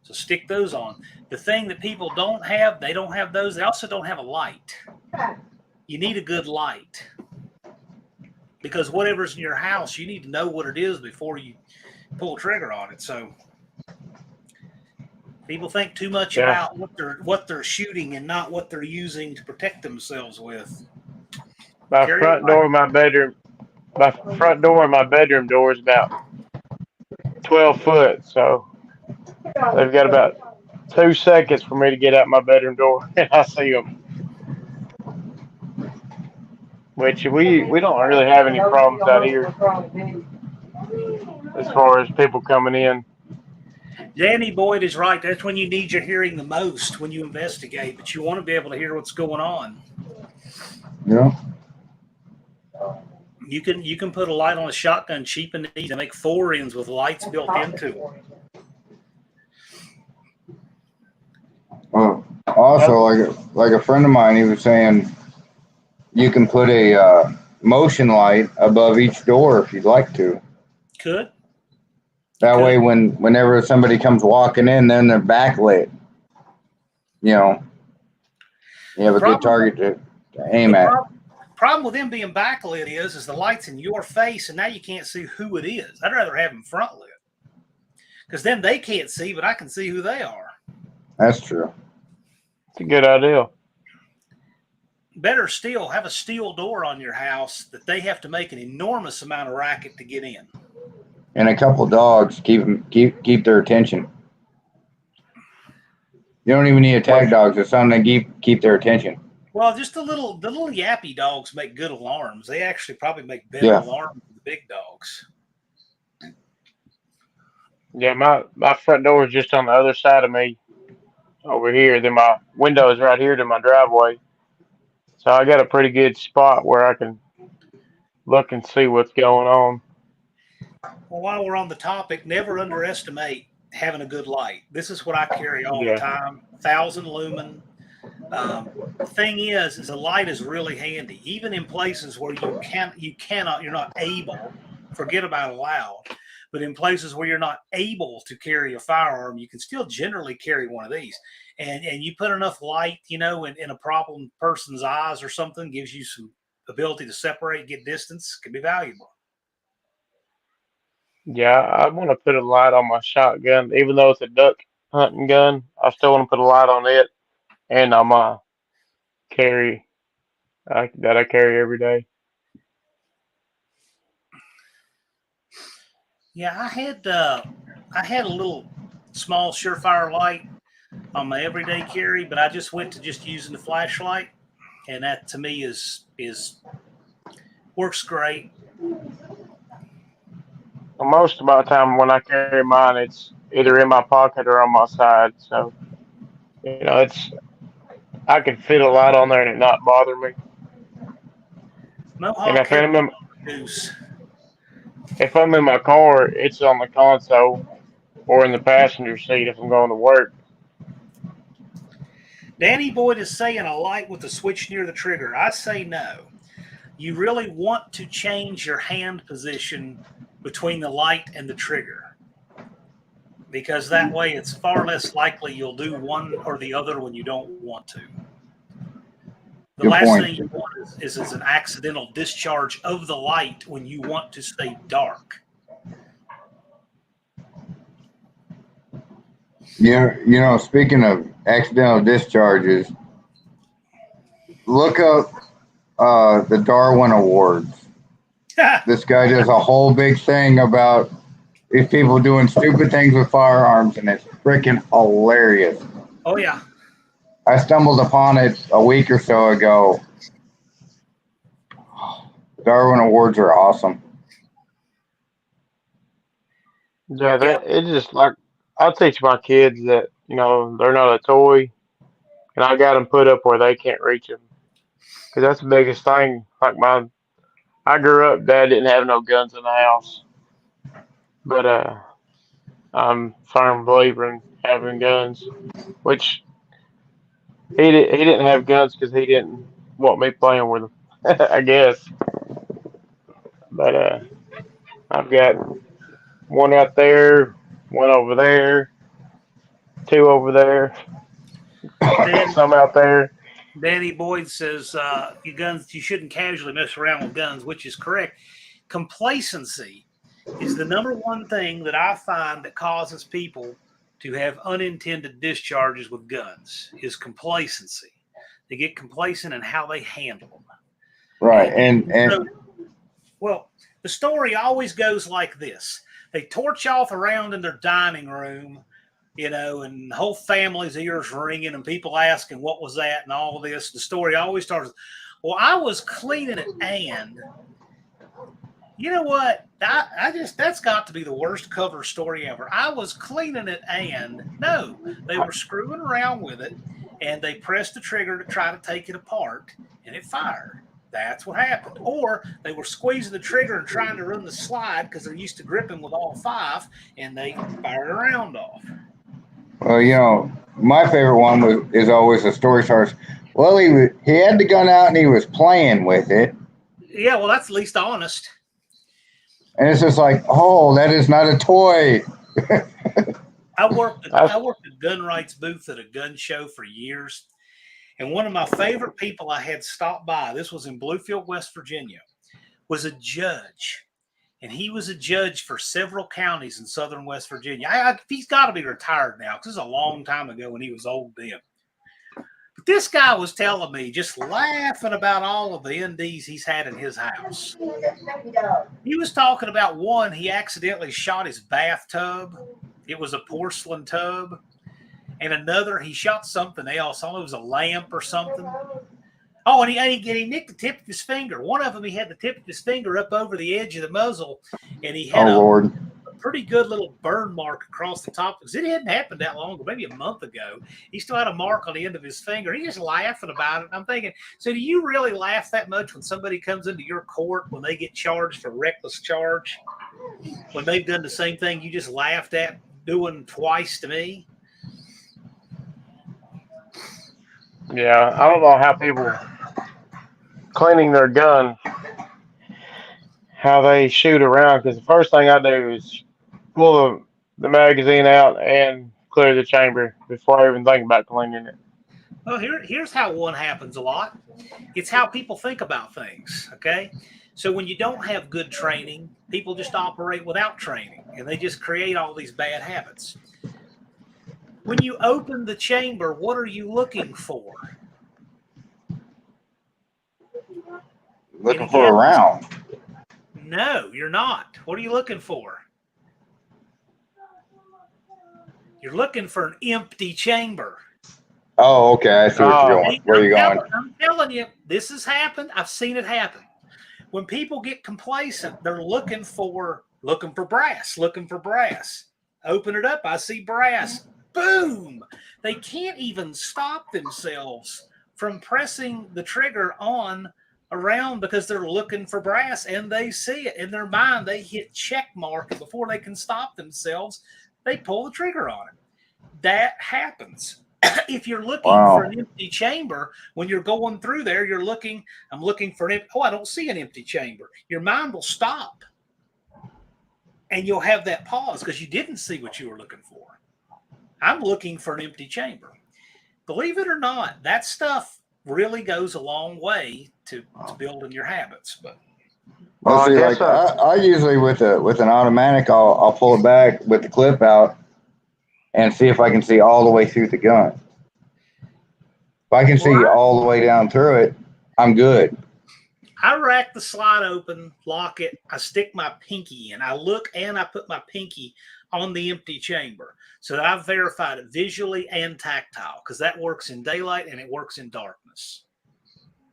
So stick those on. The thing that people don't have, they don't have those. They also don't have a light. You need a good light, because whatever's in your house, you need to know what it is before you pull a trigger on it. So people think too much about what they're shooting and not what they're using to protect themselves with. My front door of my bedroom door is about 12 foot, so they've got about 2 seconds for me to get out my bedroom door, and I see them. Which we don't really have any problems out here as far as people coming in. Danny Boyd is right. That's when you need your hearing the most, when you investigate, but you want to be able to hear what's going on. Yeah. You can put a light on a shotgun cheap and easy and make 4 ends with lights built into them. Also, like a friend of mine, he was saying you can put a motion light above each door if you'd like to. Could. That way, whenever somebody comes walking in, then they're backlit. you know, you have a good target to aim at. Problem with them being backlit is the light's in your face, and now you can't see who it is. I'd rather have them front lit, because then they can't see, but I can see who they are. That's true. It's a good idea. Better still, have a steel door on your house that they have to make an enormous amount of racket to get in. And a couple dogs keep their attention. You don't even need attack dogs. It's something to keep their attention. Well, just the little yappy dogs make good alarms. They actually probably make better alarms than the big dogs. Yeah, my front door is just on the other side of me over here. Then my window is right here to my driveway. So I got a pretty good spot where I can look and see what's going on. Well, while we're on the topic, never underestimate having a good light. This is what I carry all the time. 1,000 lumen. The thing is a light is really handy, even in places where you're not able, forget about allowed, but in places where you're not able to carry a firearm, you can still generally carry one of these. And you put enough light, in a problem person's eyes or something, gives you some ability to separate, get distance, can be valuable. Yeah, I want to put a light on my shotgun, even though it's a duck hunting gun. I still want to put a light on it and on my carry that I carry every day. Yeah, I had a little small surefire light on my everyday carry, but I just went to just using the flashlight, and that to me is works great. Well, most of my time when I carry mine, it's either in my pocket or on my side. So I can fit a light on there and it not bother me. Mohawk And Goose. if I'm in my car, it's on the console or in the passenger seat if I'm going to work. Danny Boyd is saying a light with the switch near the trigger. I say no. You really want to change your hand position between the light and the trigger, because that way it's far less likely you'll do one or the other when you don't want to. The last thing you want is an accidental discharge of the light when you want to stay dark. Yeah, speaking of accidental discharges, look up the Darwin Awards. This guy does a whole big thing about these people doing stupid things with firearms, and it's freaking hilarious. Oh, yeah. I stumbled upon it a week or so ago. Darwin Awards are awesome. Yeah, it's just like I teach my kids that they're not a toy, and I got them put up where they can't reach them, because that's the biggest thing. Like I grew up, Dad didn't have no guns in the house, but I'm a firm believer in having guns, which he didn't have guns because he didn't want me playing with them, I guess. But I've got one out there, one over there, two over there, some out there. Danny Boyd says you shouldn't casually mess around with guns, which is correct. Complacency is the number one thing that I find that causes people to have unintended discharges with guns is complacency. They get complacent in how they handle them. Right. Well, the story always goes like this. They torch off around in their dining room, and the whole family's ears ringing and people asking what was that and all of this. The story always starts, well, I was cleaning it, and you know what? That's got to be the worst cover story ever. I was cleaning it, and no, they were screwing around with it, and they pressed the trigger to try to take it apart, and it fired. That's what happened. Or they were squeezing the trigger and trying to run the slide because they're used to gripping with all five, and they fired a round off. Well, my favorite one is always the story starts. Well, he had the gun out and he was playing with it. Yeah, well, that's at least honest. And it's just like, oh, that is not a toy. I worked a gun rights booth at a gun show for years. And one of my favorite people I had stop by, this was in Bluefield, West Virginia, was a judge. And he was a judge for several counties in southern West Virginia. He's got to be retired now because this is a long time ago when he was old then. But this guy was telling me, just laughing about all of the NDs he's had in his house. He was talking about one, he accidentally shot his bathtub. It was a porcelain tub. And another, he shot something else. I don't know, it was a lamp or something. Oh, and he nicked the tip of his finger. One of them, he had the tip of his finger up over the edge of the muzzle, and he had a pretty good little burn mark across the top. Because it hadn't happened that long ago, maybe a month ago. He still had a mark on the end of his finger. He's just laughing about it. I'm thinking, so do you really laugh that much when somebody comes into your court when they get charged for reckless charge? When they've done the same thing you just laughed at doing twice to me? Yeah, I don't know how people cleaning their gun, how they shoot around. Because the first thing I do is pull the magazine out and clear the chamber before I even think about cleaning it. Well, here's how one happens a lot. It's how people think about things, okay? So when you don't have good training, people just operate without training, and they just create all these bad habits. When you open the chamber, what are you looking for? Looking for a round. No, you're not. What are you looking for? You're looking for an empty chamber. Oh, okay. I see what you're going. Where are you going? I'm telling you, this has happened. I've seen it happen. When people get complacent, they're looking for brass, looking for brass. Open it up. I see brass. Boom! They can't even stop themselves from pressing the trigger on around because they're looking for brass, and they see it in their mind. They hit check mark, and before they can stop themselves, they pull the trigger on it. That happens. If you're looking for an empty chamber, when you're going through there, I'm looking for I don't see an empty chamber. Your mind will stop, and you'll have that pause because you didn't see what you were looking for. I'm looking for an empty chamber. Believe it or not, that stuff really goes a long way to building your habits. But well, see, like I usually with an automatic, I'll pull it back with the clip out and see if I can see all the way through the gun. If I can see all the way down through it, I'm good. I rack the slide open, lock it. I stick my pinky in. I look and I put my pinky on the empty chamber so that I've verified it visually and tactile, because that works in daylight and it works in darkness.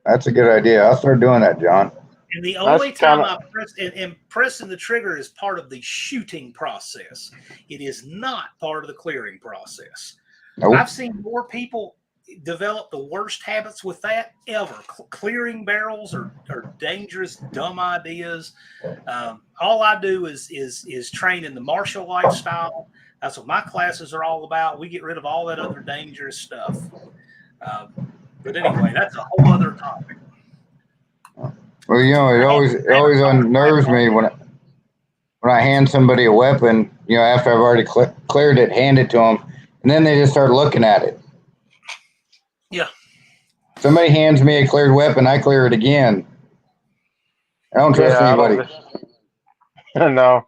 That's a good idea. I'll start doing that, John. And the only time I press and pressing the trigger is part of the shooting process. It is not part of the clearing process. Nope. I've seen more people develop the worst habits with that ever. Clearing barrels are dangerous, dumb ideas. All I do is train in the martial lifestyle. That's what my classes are all about. We get rid of all that other dangerous stuff. But anyway, that's a whole other topic. Well, you know, it always unnerves me when I hand somebody a weapon, you know, after I've already cleared it, hand it to them, and then they just start looking at it. Yeah. Somebody hands me a cleared weapon, I clear it again. I don't trust anybody. No.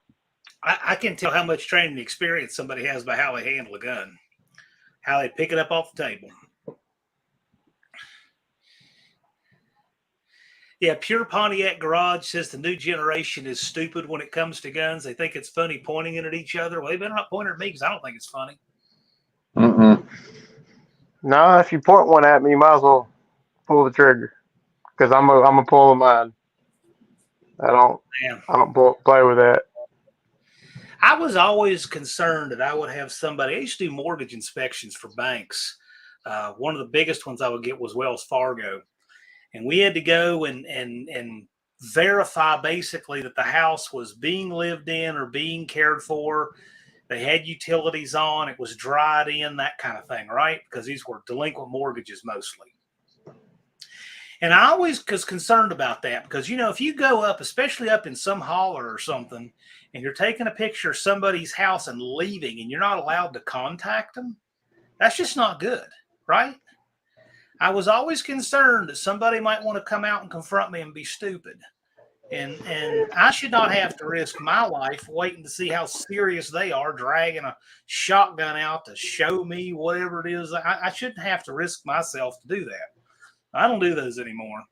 I can tell how much training and experience somebody has by how they handle a gun, how they pick it up off the table. Yeah, Pure Pontiac Garage says the new generation is stupid when it comes to guns. They think it's funny pointing it at each other. Well, they better not point it at me because I don't think it's funny. No, if you point one at me, you might as well pull the trigger, because I'm a pull mine. I don't play with that. I was always concerned that I would have somebody. I used to do mortgage inspections for banks. One of the biggest ones I would get was Wells Fargo. And we had to go and verify basically that the house was being lived in or being cared for. They had utilities on. It was dried in, that kind of thing, right? Because these were delinquent mortgages mostly. And I always was concerned about that because, you know, if you go up, especially up in some holler or something, and you're taking a picture of somebody's house and leaving, and you're not allowed to contact them, that's just not good, right? I was always concerned that somebody might want to come out and confront me and be stupid. And I should not have to risk my life waiting to see how serious they are, dragging a shotgun out to show me whatever it is. I shouldn't have to risk myself to do that. I don't do those anymore.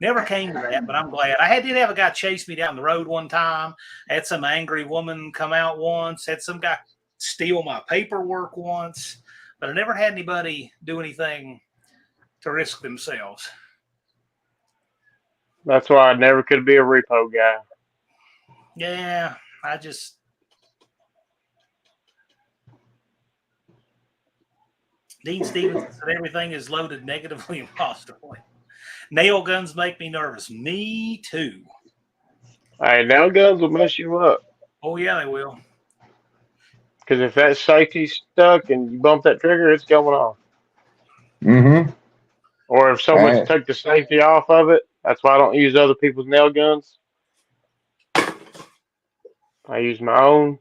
Never came to that, but I'm glad. Did have a guy chase me down the road one time. Had some angry woman come out once. Had some guy steal my paperwork once. But I never had anybody do anything to risk themselves. That's why I never could be a repo guy. Yeah, Dean Stevens said everything is loaded negatively and positively. Nail guns make me nervous. Me too. Hey, nail guns will mess you up. Oh, yeah, they will. Because if that safety's stuck and you bump that trigger, it's going off. Mm-hmm. Or if someone's took the safety off of it, that's why I don't use other people's nail guns. I use my own.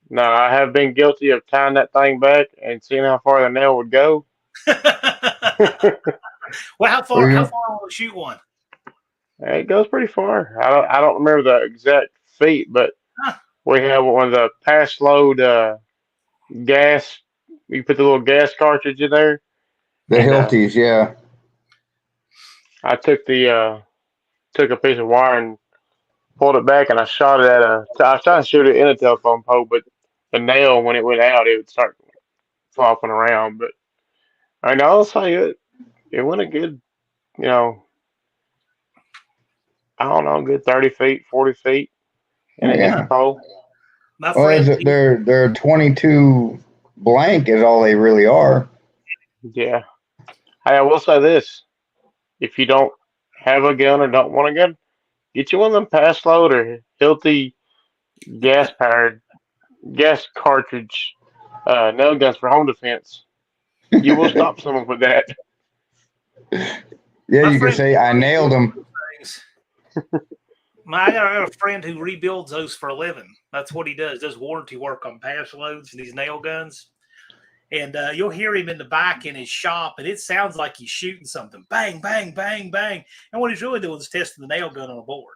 Now, I have been guilty of tying that thing back and seeing how far the nail would go. Well, how far will it shoot one? It goes pretty far. I don't remember the exact feet, but we have one of the pass load gas. You put the little gas cartridge in there. The Hilties, yeah. I took took a piece of wire and pulled it back, and I shot it at I was trying to shoot it in a telephone pole, but the nail, when it went out, it would start flopping around. But I know I'll say it went a good, I don't know, good 30 feet, 40 feet, and it hit the pole. My friend, they're 22 blank is all they really are. Yeah. Hey, I will say this: if you don't have a gun or don't want a gun, get you one of them pass load or Hilti gas cartridge nail guns for home defense. You will stop someone with that. Yeah, you can say I nailed them. I got a friend who rebuilds those for a living. That's what he does. Does warranty work on pass loads and these nail guns. And you'll hear him in the back in his shop, and it sounds like he's shooting something. Bang, bang, bang, bang. And what he's really doing is testing the nail gun on a board.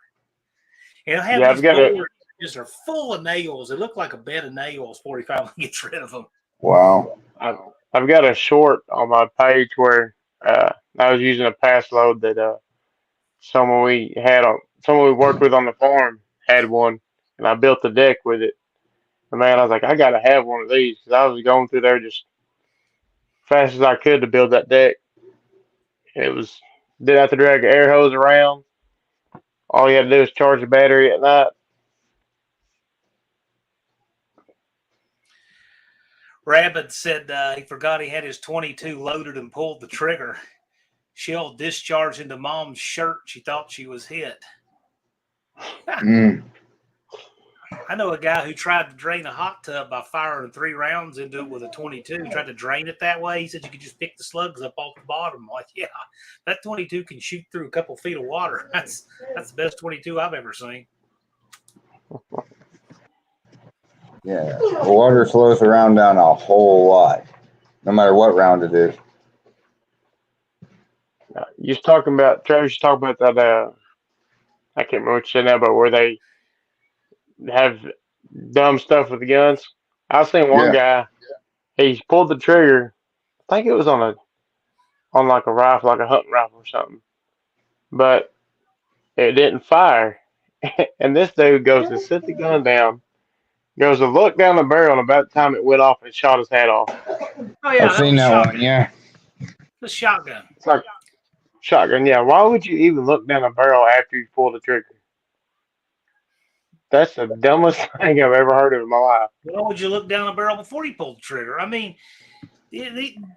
And he'll have these boards just are full of nails. They look like a bed of nails before he finally gets rid of them. Wow. I've got a short on my page where I was using a pass load that someone we worked with on the farm had one, and I built the deck with it. And man, I was like, I gotta have one of these because I was going through there just fast as I could to build that deck. Didn't have to drag an air hose around. All you had to do is charge the battery at night. Rabbit said he forgot he had his 22 loaded and pulled the trigger. Shell discharged into Mom's shirt. She thought she was hit. I know a guy who tried to drain a hot tub by firing 3 rounds into it with a 22. He tried to drain it that way. He said you could just pick the slugs up off the bottom. I'm like, yeah, that 22 can shoot through a couple feet of water. That's the best 22 I've ever seen. Yeah, water flows around down a whole lot, no matter what round it is. Travis, you talking about that, I can't remember what you said now, but where they have dumb stuff with the guns. I seen one guy, he pulled the trigger, I think it was on like a rifle, like a hunting rifle or something, but it didn't fire. And this dude goes to sit the gun down, goes to look down the barrel, and about the time it went off, it shot his hat off. Oh yeah, I've seen that one. Yeah, the shotgun. It's like shotgun. Yeah, why would you even look down the barrel after you pull the trigger? That's the dumbest thing I've ever heard of in my life. Why would you look down the barrel before you pull the trigger? I mean,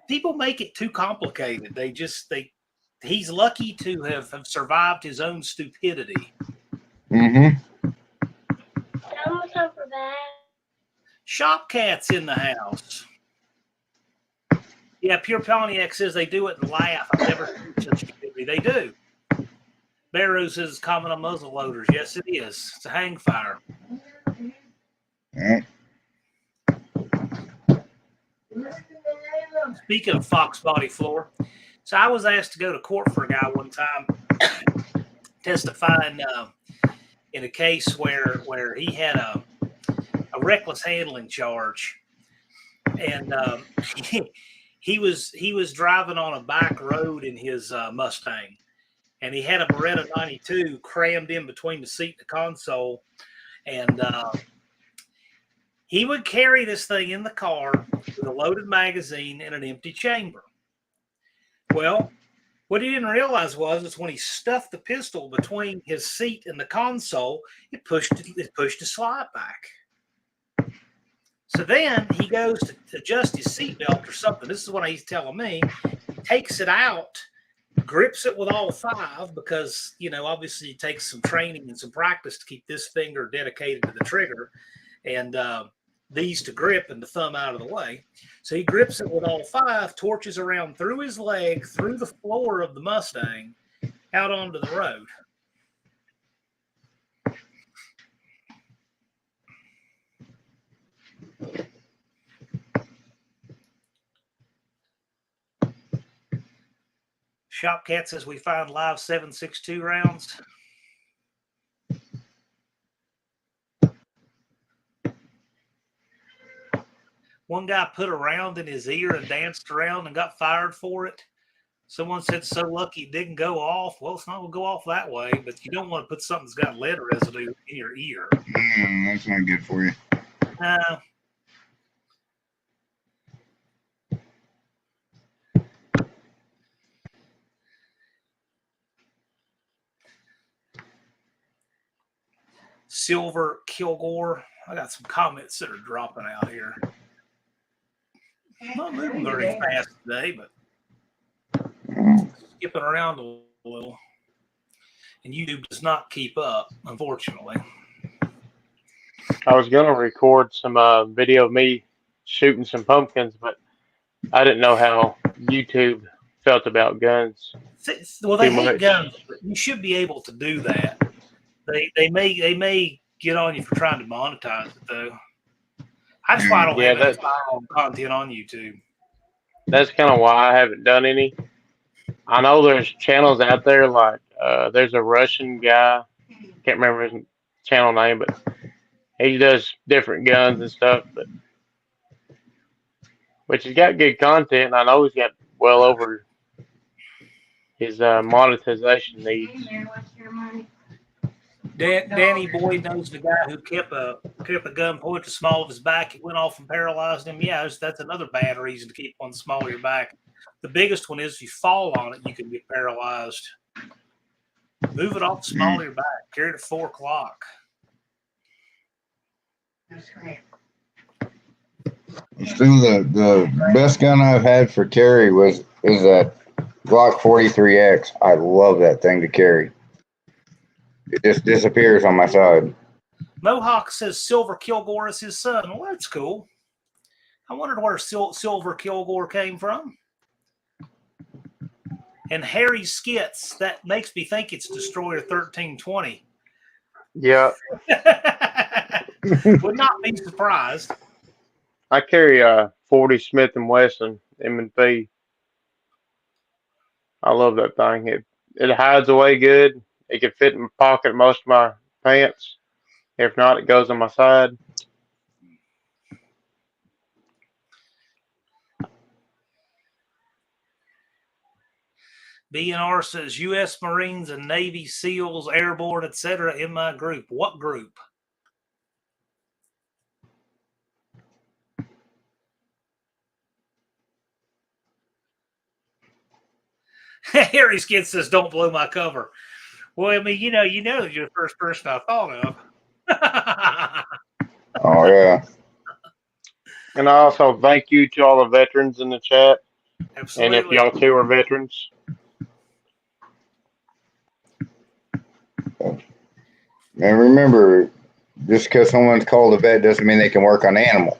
people make it too complicated. He's lucky to have survived his own stupidity. Mm-hmm. Shop cats in the house. Yeah, Pure Pontiac says they do it and laugh. I've never seen such stupidity. They do. Barrow says common on muzzle loaders. Yes, it is. It's a hang fire. Speaking of fox body floor, so I was asked to go to court for a guy one time testifying in a case where he had a reckless handling charge, and he was driving on a back road in his Mustang, and he had a Beretta 92 crammed in between the seat and the console, and he would carry this thing in the car with a loaded magazine and an empty chamber. Well, what he didn't realize was when he stuffed the pistol between his seat and the console, it pushed the slide back. So then he goes to adjust his seatbelt or something. This is what he's telling me. He takes it out, grips it with all five because, obviously it takes some training and some practice to keep this finger dedicated to the trigger and these to grip and the thumb out of the way. So he grips it with all five, torches around through his leg, through the floor of the Mustang, out onto the road. Shopcat says we find live 7.62 rounds. One guy put a round in his ear and danced around and got fired for it. Someone said so lucky it didn't go off. Well, it's not going to go off that way, but you don't want to put something that's got lead residue in your ear. That's not good for you. Silver Kilgore. I got some comments that are dropping out here. Not moving very fast today, but skipping around a little. And YouTube does not keep up, unfortunately. I was going to record some video of me shooting some pumpkins, but I didn't know how YouTube felt about guns. Well, they hate guns, but you should be able to do that. They may get on you for trying to monetize it, though. That's why I don't have any firearm content on YouTube. That's kind of why I haven't done any. I know there's channels out there like there's a Russian guy, can't remember his channel name, but he does different guns and stuff. But he's got good content, and I know he's got well over his monetization needs. Danny Boyd knows the guy who kept a gun point to small of his back. It went off and paralyzed him. Yeah, that's another bad reason to keep one small of your back. The biggest one is if you fall on it, you can get paralyzed. Move it off the small of your back. Carry it at 4 o'clock. Still, the best gun I've had for carry is that Glock 43X. I love that thing to carry. It just disappears on my side. Mohawk says Silver Kilgore is his son. Well, that's cool. I wondered where Silver Kilgore came from. And Harry Skits, that makes me think it's Destroyer 1320. Yeah. Would not be surprised. I carry a 40 Smith & Wesson M&P. I love that thing. It hides away good. It can fit in my pocket most of my pants. If not, it goes on my side. BNR says U.S. Marines and Navy SEALs, Airborne, etc. in my group. What group? Harry Skid says, "Don't blow my cover." Well, I mean, you're the first person I thought of. Oh yeah. And I also thank you to all the veterans in the chat. Absolutely. And if y'all two are veterans. And remember, just because someone's called a vet doesn't mean they can work on animals.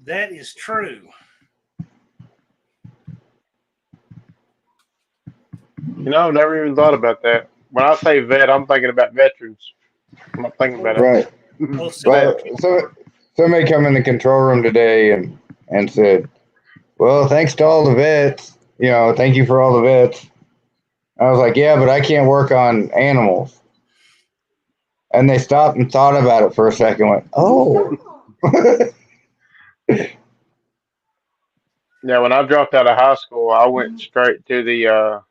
That is true. I've never even thought about that. When I say vet, I'm thinking about veterans. I'm not thinking about Right. Well, Well, so somebody come in the control room today and said, "Well, thanks to all the vets, thank you for all the vets." I was like, "Yeah, but I can't work on animals." And they stopped and thought about it for a second. Went, "Oh." Yeah, when I dropped out of high school, I went straight to the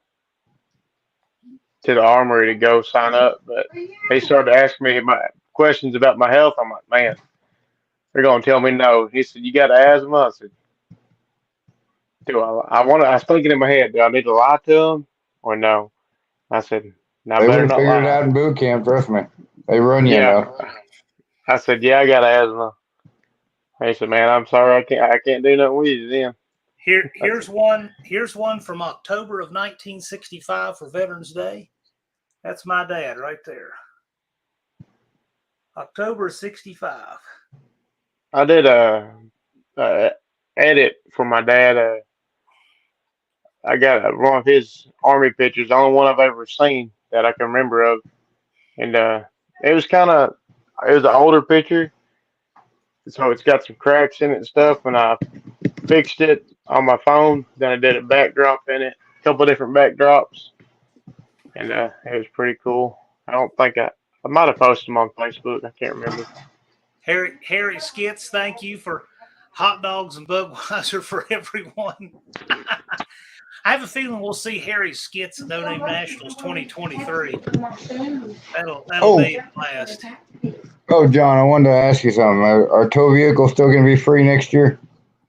armory to go sign up. But they started asking me my questions about my health. I'm like, man, they're gonna tell me no. He said, "You got asthma?" I said, "Do I want to?" I was thinking in my head, do I need to lie to them or no? I said, "No, I They would better have not figured it lie." out in boot camp. Trust me. They run you Yeah, enough. I said, "Yeah, I got asthma." He said, "Man, I'm sorry, I can't do nothing with you then." here's one. Here's one from October of 1965 for Veterans Day. That's my dad right there. October 65. I did a edit for my dad. I got one of his army pictures, the only one I've ever seen that I can remember of, and it was it was an older picture, so it's got some cracks in it and stuff. And I fixed it on my phone. Then I did a backdrop in it, a couple of different backdrops, and it was pretty cool. I don't think I might have posted them on Facebook. I can't remember. Harry Skits, thank you for hot dogs and Budweiser for everyone. I have a feeling we'll see Harry Skits at No Name Nationals 2023. That'll be a blast. Oh, John, I wanted to ask you something. Are tow vehicles still going to be free next year?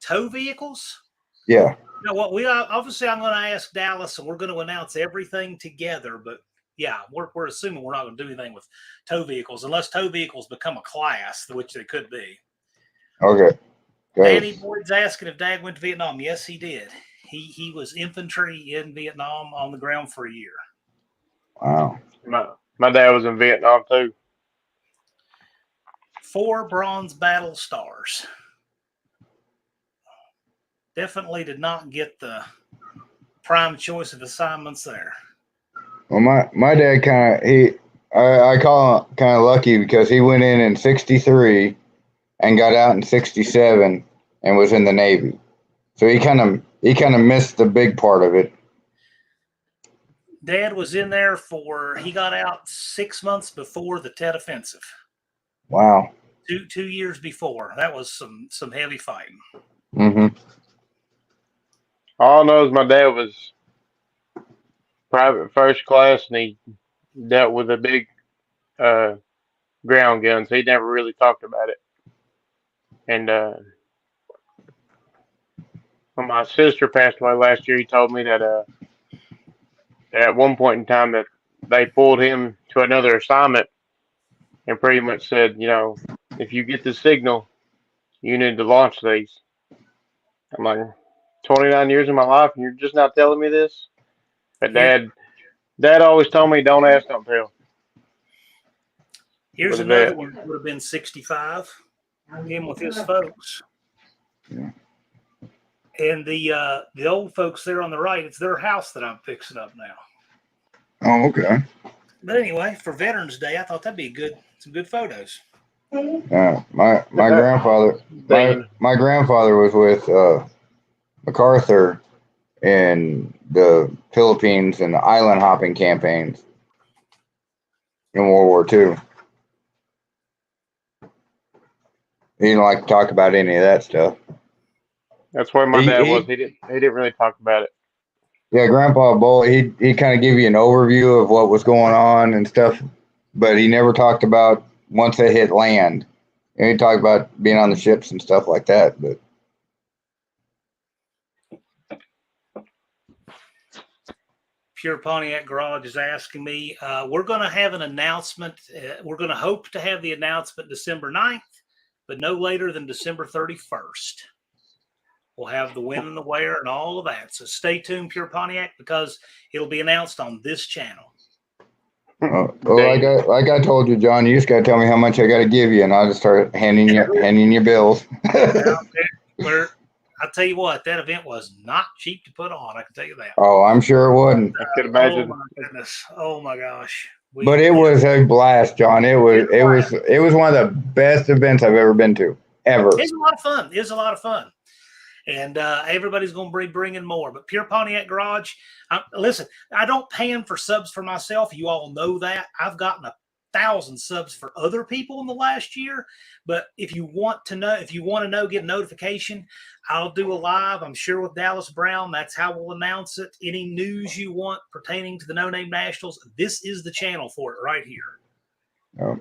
Tow vehicles? Yeah. You know what? We obviously I'm going to ask Dallas, and we're going to announce everything together. But yeah, we're assuming we're not going to do anything with tow vehicles unless tow vehicles become a class, which they could be. Okay. Danny Boyd's asking if Dad went to Vietnam. Yes, he did. He was infantry in Vietnam on the ground for a year. Wow. My dad was in Vietnam too. 4 bronze battle stars. Definitely did not get the prime choice of assignments there. Well, my dad I call him kind of lucky because he went in 63 and got out in 67 and was in the Navy. So he kind of missed the big part of it. Dad was in there he got out 6 months before the Tet Offensive. Wow. 2 years before. That was some heavy fighting. Mm-hmm. All I know is my dad was private first class, and he dealt with the big ground guns. He never really talked about it. And when my sister passed away last year, he told me that at one point in time that they pulled him to another assignment and pretty much said, if you get the signal, you need to launch these. I'm like, 29 years of my life, and you're just not telling me this? But Dad always told me, don't ask, don't tell. Here's another one that would have been 65. Him with his folks. Yeah. And the old folks there on the right, it's their house that I'm fixing up now. Oh, okay. But anyway, for Veterans Day, I thought that'd be some good photos. Yeah, my grandfather my grandfather was with MacArthur in the Philippines and the island hopping campaigns in World War II. He didn't like to talk about any of that stuff. That's where my dad was. He didn't really talk about it. Yeah, Grandpa Bull, he kind of give you an overview of what was going on and stuff, but he never talked about once they hit land. And he talked about being on the ships and stuff like that, but Pure Pontiac Garage is asking me, we're going to have an announcement. We're going to hope to have the announcement December 9th, but no later than December 31st. We'll have the when and the where and all of that. So stay tuned, Pure Pontiac, because it'll be announced on this channel. well, like I told you, John, you just got to tell me how much I got to give you, and I'll just start handing you bills. I'll tell you what, that event was not cheap to put on. I can tell you that. Oh, I'm sure it wasn't. I could imagine. Oh my goodness. Oh my gosh. But it was a blast, John. It was one of the best events I've ever been to, ever. It was a lot of fun. It was a lot of fun. And everybody's going to be bringing more. But Pure Pontiac Garage, listen, I don't pay them for subs for myself. You all know that. I've gotten 1,000 subs for other people in the last year. But if you want to know, get a notification, I'll do a live, I'm sure, with Dallas Brown. That's how we'll announce it. Any news you want pertaining to the No Name Nationals, this is the channel for it right here. Oh.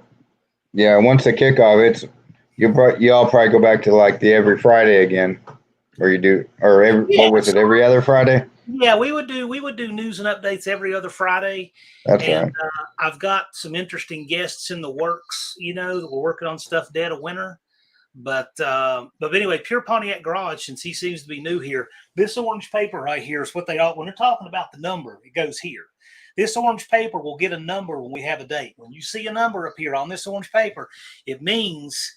Yeah, once the kickoff, y'all probably go back to like the every Friday again. Or you do, or what was it, every other Friday? Yeah, we would do news and updates every other Friday. That's right. I've got some interesting guests in the works, that we're working on stuff dead of winter. But anyway, Pure Pontiac Garage, since he seems to be new here, this orange paper right here is what when they're talking about the number, it goes here. This orange paper will get a number when we have a date. When you see a number appear on this orange paper, it means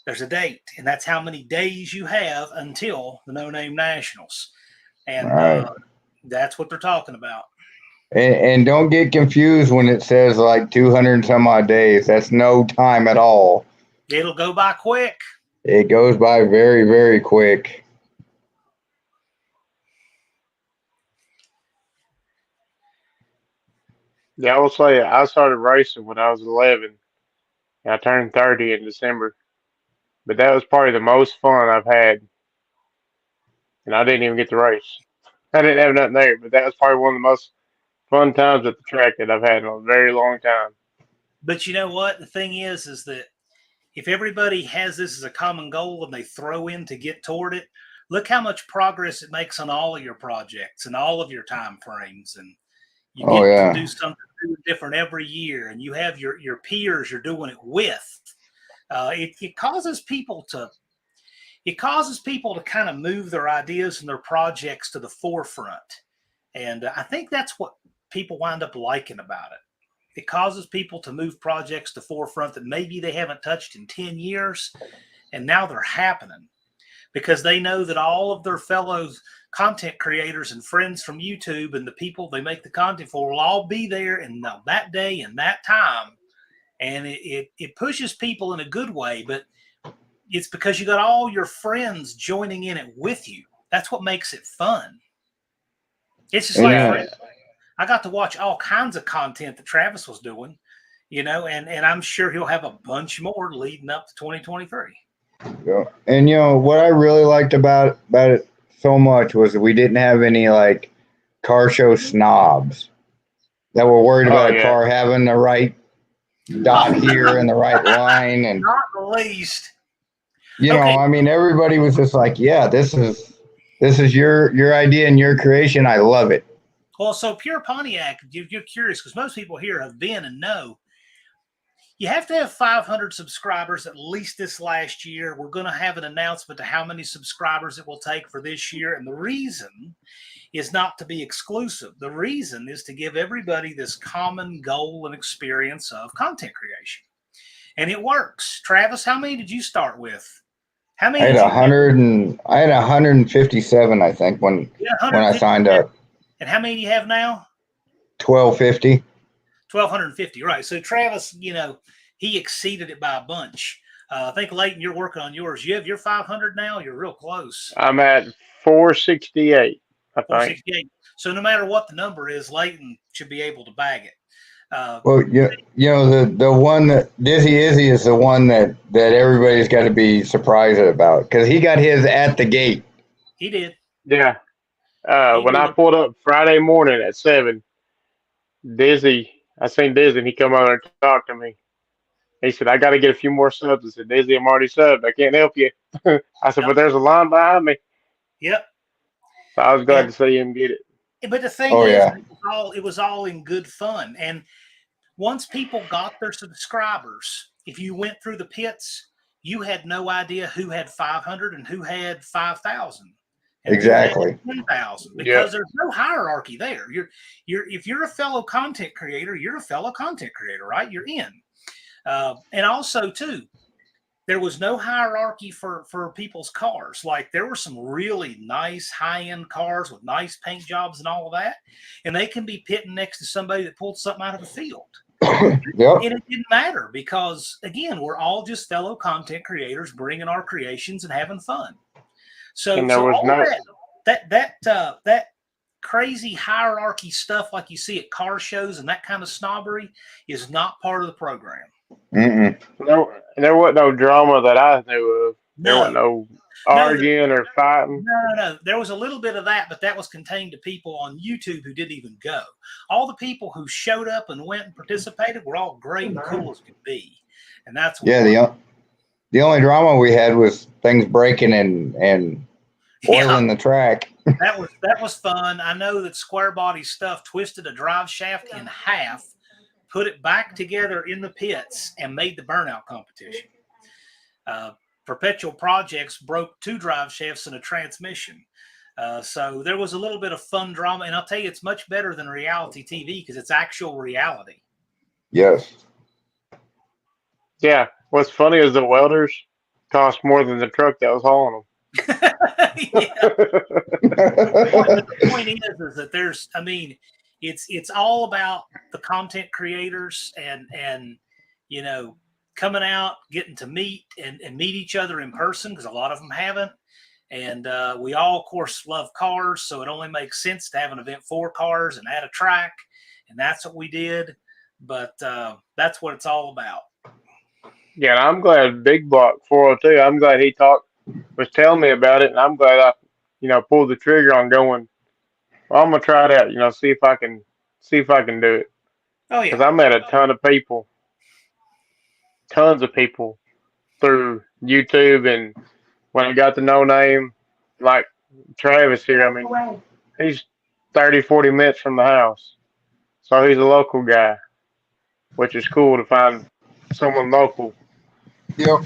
there's a date, and that's how many days you have until the No Name Nationals. And that's what they're talking about. And don't get confused when it says like 200 and some odd days. That's no time at all. It'll go by quick. It goes by very, very quick. Yeah, I will say I started racing when I was 11. And I turned 30 in December. But that was probably the most fun I've had. And I didn't even get to race. I didn't have nothing there, but that was probably one of the most fun times at the track that I've had in a very long time. But you know what? The thing is that if everybody has this as a common goal and they throw in to get toward it, look how much progress it makes on all of your projects and all of your time frames. And you get to do something different every year, and you have your peers you're doing it with. It causes people to kind of move their ideas and their projects to the forefront. And I think that's what people wind up liking about it. It causes people to move projects to forefront that maybe they haven't touched in 10 years, and now they're happening because they know that all of their fellow content creators and friends from YouTube and the people they make the content for will all be there in that day and that time. And it pushes people in a good way, but it's because you got all your friends joining in it with you. That's what makes it fun. It's just like I got to watch all kinds of content that Travis was doing, and I'm sure he'll have a bunch more leading up to 2023. Yeah. And what I really liked about it so much was that we didn't have any like car show snobs that were worried about a car having the right dot here and the right line, and not the least. I mean, everybody was just like, yeah, this is your idea and your creation. I love it. Well, so Pure Pontiac, you're curious because most people here have been and know you have to have 500 subscribers at least this last year. We're going to have an announcement to how many subscribers it will take for this year. And the reason is not to be exclusive. The reason is to give everybody this common goal and experience of content creation. And it works. Travis, how many did you start with? How many? I had 157, I think, when I signed up. And how many do you have now? 1,250. 1,250, right. So Travis, he exceeded it by a bunch. I think, Leighton, you're working on yours. You have your 500 now? You're real close. I'm at 468, I think. 468. So no matter what the number is, Leighton should be able to bag it. Well, the one that Dizzy Izzy is the one that everybody's got to be surprised about because he got his at the gate. He did. Yeah. When I pulled up Friday morning at 7, I seen Dizzy, and he come over and talked to me. He said, I got to get a few more subs. I said, Dizzy, I'm already subbed. I can't help you. I said, but there's a line behind me. Yep. So I was glad to see him get it. But the thing is, it was all in good fun. And once people got their subscribers, if you went through the pits, you had no idea who had 500 and who had 5,000. Exactly. 10,000 because there's no hierarchy there. If you're a fellow content creator, you're a fellow content creator, right? You're in. And also, too, there was no hierarchy for people's cars. Like there were some really nice high-end cars with nice paint jobs and all of that, and they can be pitting next to somebody that pulled something out of the field. Yep. And it didn't matter because, again, we're all just fellow content creators bringing our creations and having fun. So, And there was all no that crazy hierarchy stuff like you see at car shows and that kind of snobbery is not part of the program. Mm-mm. there wasn't no drama that I knew of. There No. wasn't no arguing or fighting. No. There was a little bit of that, but that was contained to people on YouTube who didn't even go. All the people who showed up and went and participated were all great and cool as could be. And that's what the only drama we had was things breaking and oiling the track. That was fun. I know that Square Body Stuff twisted a drive shaft in half, put it back together in the pits, and made the burnout competition. Perpetual Projects broke 2 drive shafts and a transmission. So there was a little bit of fun drama, and I'll tell you, it's much better than reality TV because it's actual reality. Yes. Yeah. What's funny is the welders cost more than the truck that was hauling them. The point is that there's, I mean, it's all about the content creators and you know, coming out, getting to meet and meet each other in person because a lot of them haven't. And we all, of course, love cars, so it only makes sense to have an event for cars and add a track, and that's what we did. But that's what it's all about. Yeah, and I'm glad Big Block 402. I'm glad he was telling me about it, and I'm glad I, pulled the trigger on going. Well, I'm gonna try it out. See if I can do it. Oh yeah, because I met a ton of people, tons of people through YouTube, and when I got to No Name, like Travis here, I mean, he's 30, 40 minutes from the house, so he's a local guy, which is cool to find someone local. Yep.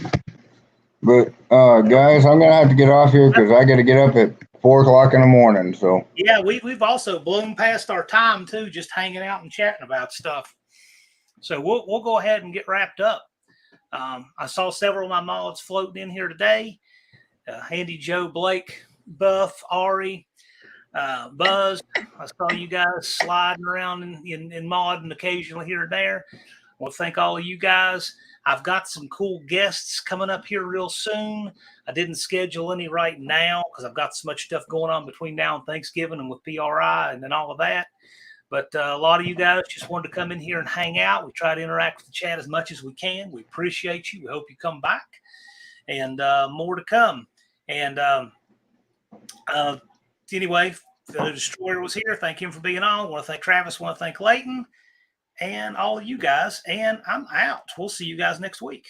But guys, I'm gonna have to get off here because I got to get up at 4 o'clock in the morning. So yeah, we've also blown past our time too, just hanging out and chatting about stuff. So we'll go ahead and get wrapped up. I saw several of my mods floating in here today. Handy Joe, Blake, Buff, Ari, Buzz. I saw you guys sliding around in modding occasionally here and there. I want to thank all of you guys. I've got some cool guests coming up here real soon. I didn't schedule any right now because I've got so much stuff going on between now and Thanksgiving and with PRI and then all of that. But a lot of you guys just wanted to come in here and hang out. We try to interact with the chat as much as we can. We appreciate you. We hope you come back. And more to come. And anyway, the Destroyer was here. Thank him for being on. I want to thank Travis. I want to thank Layton and all of you guys. And I'm out. We'll see you guys next week.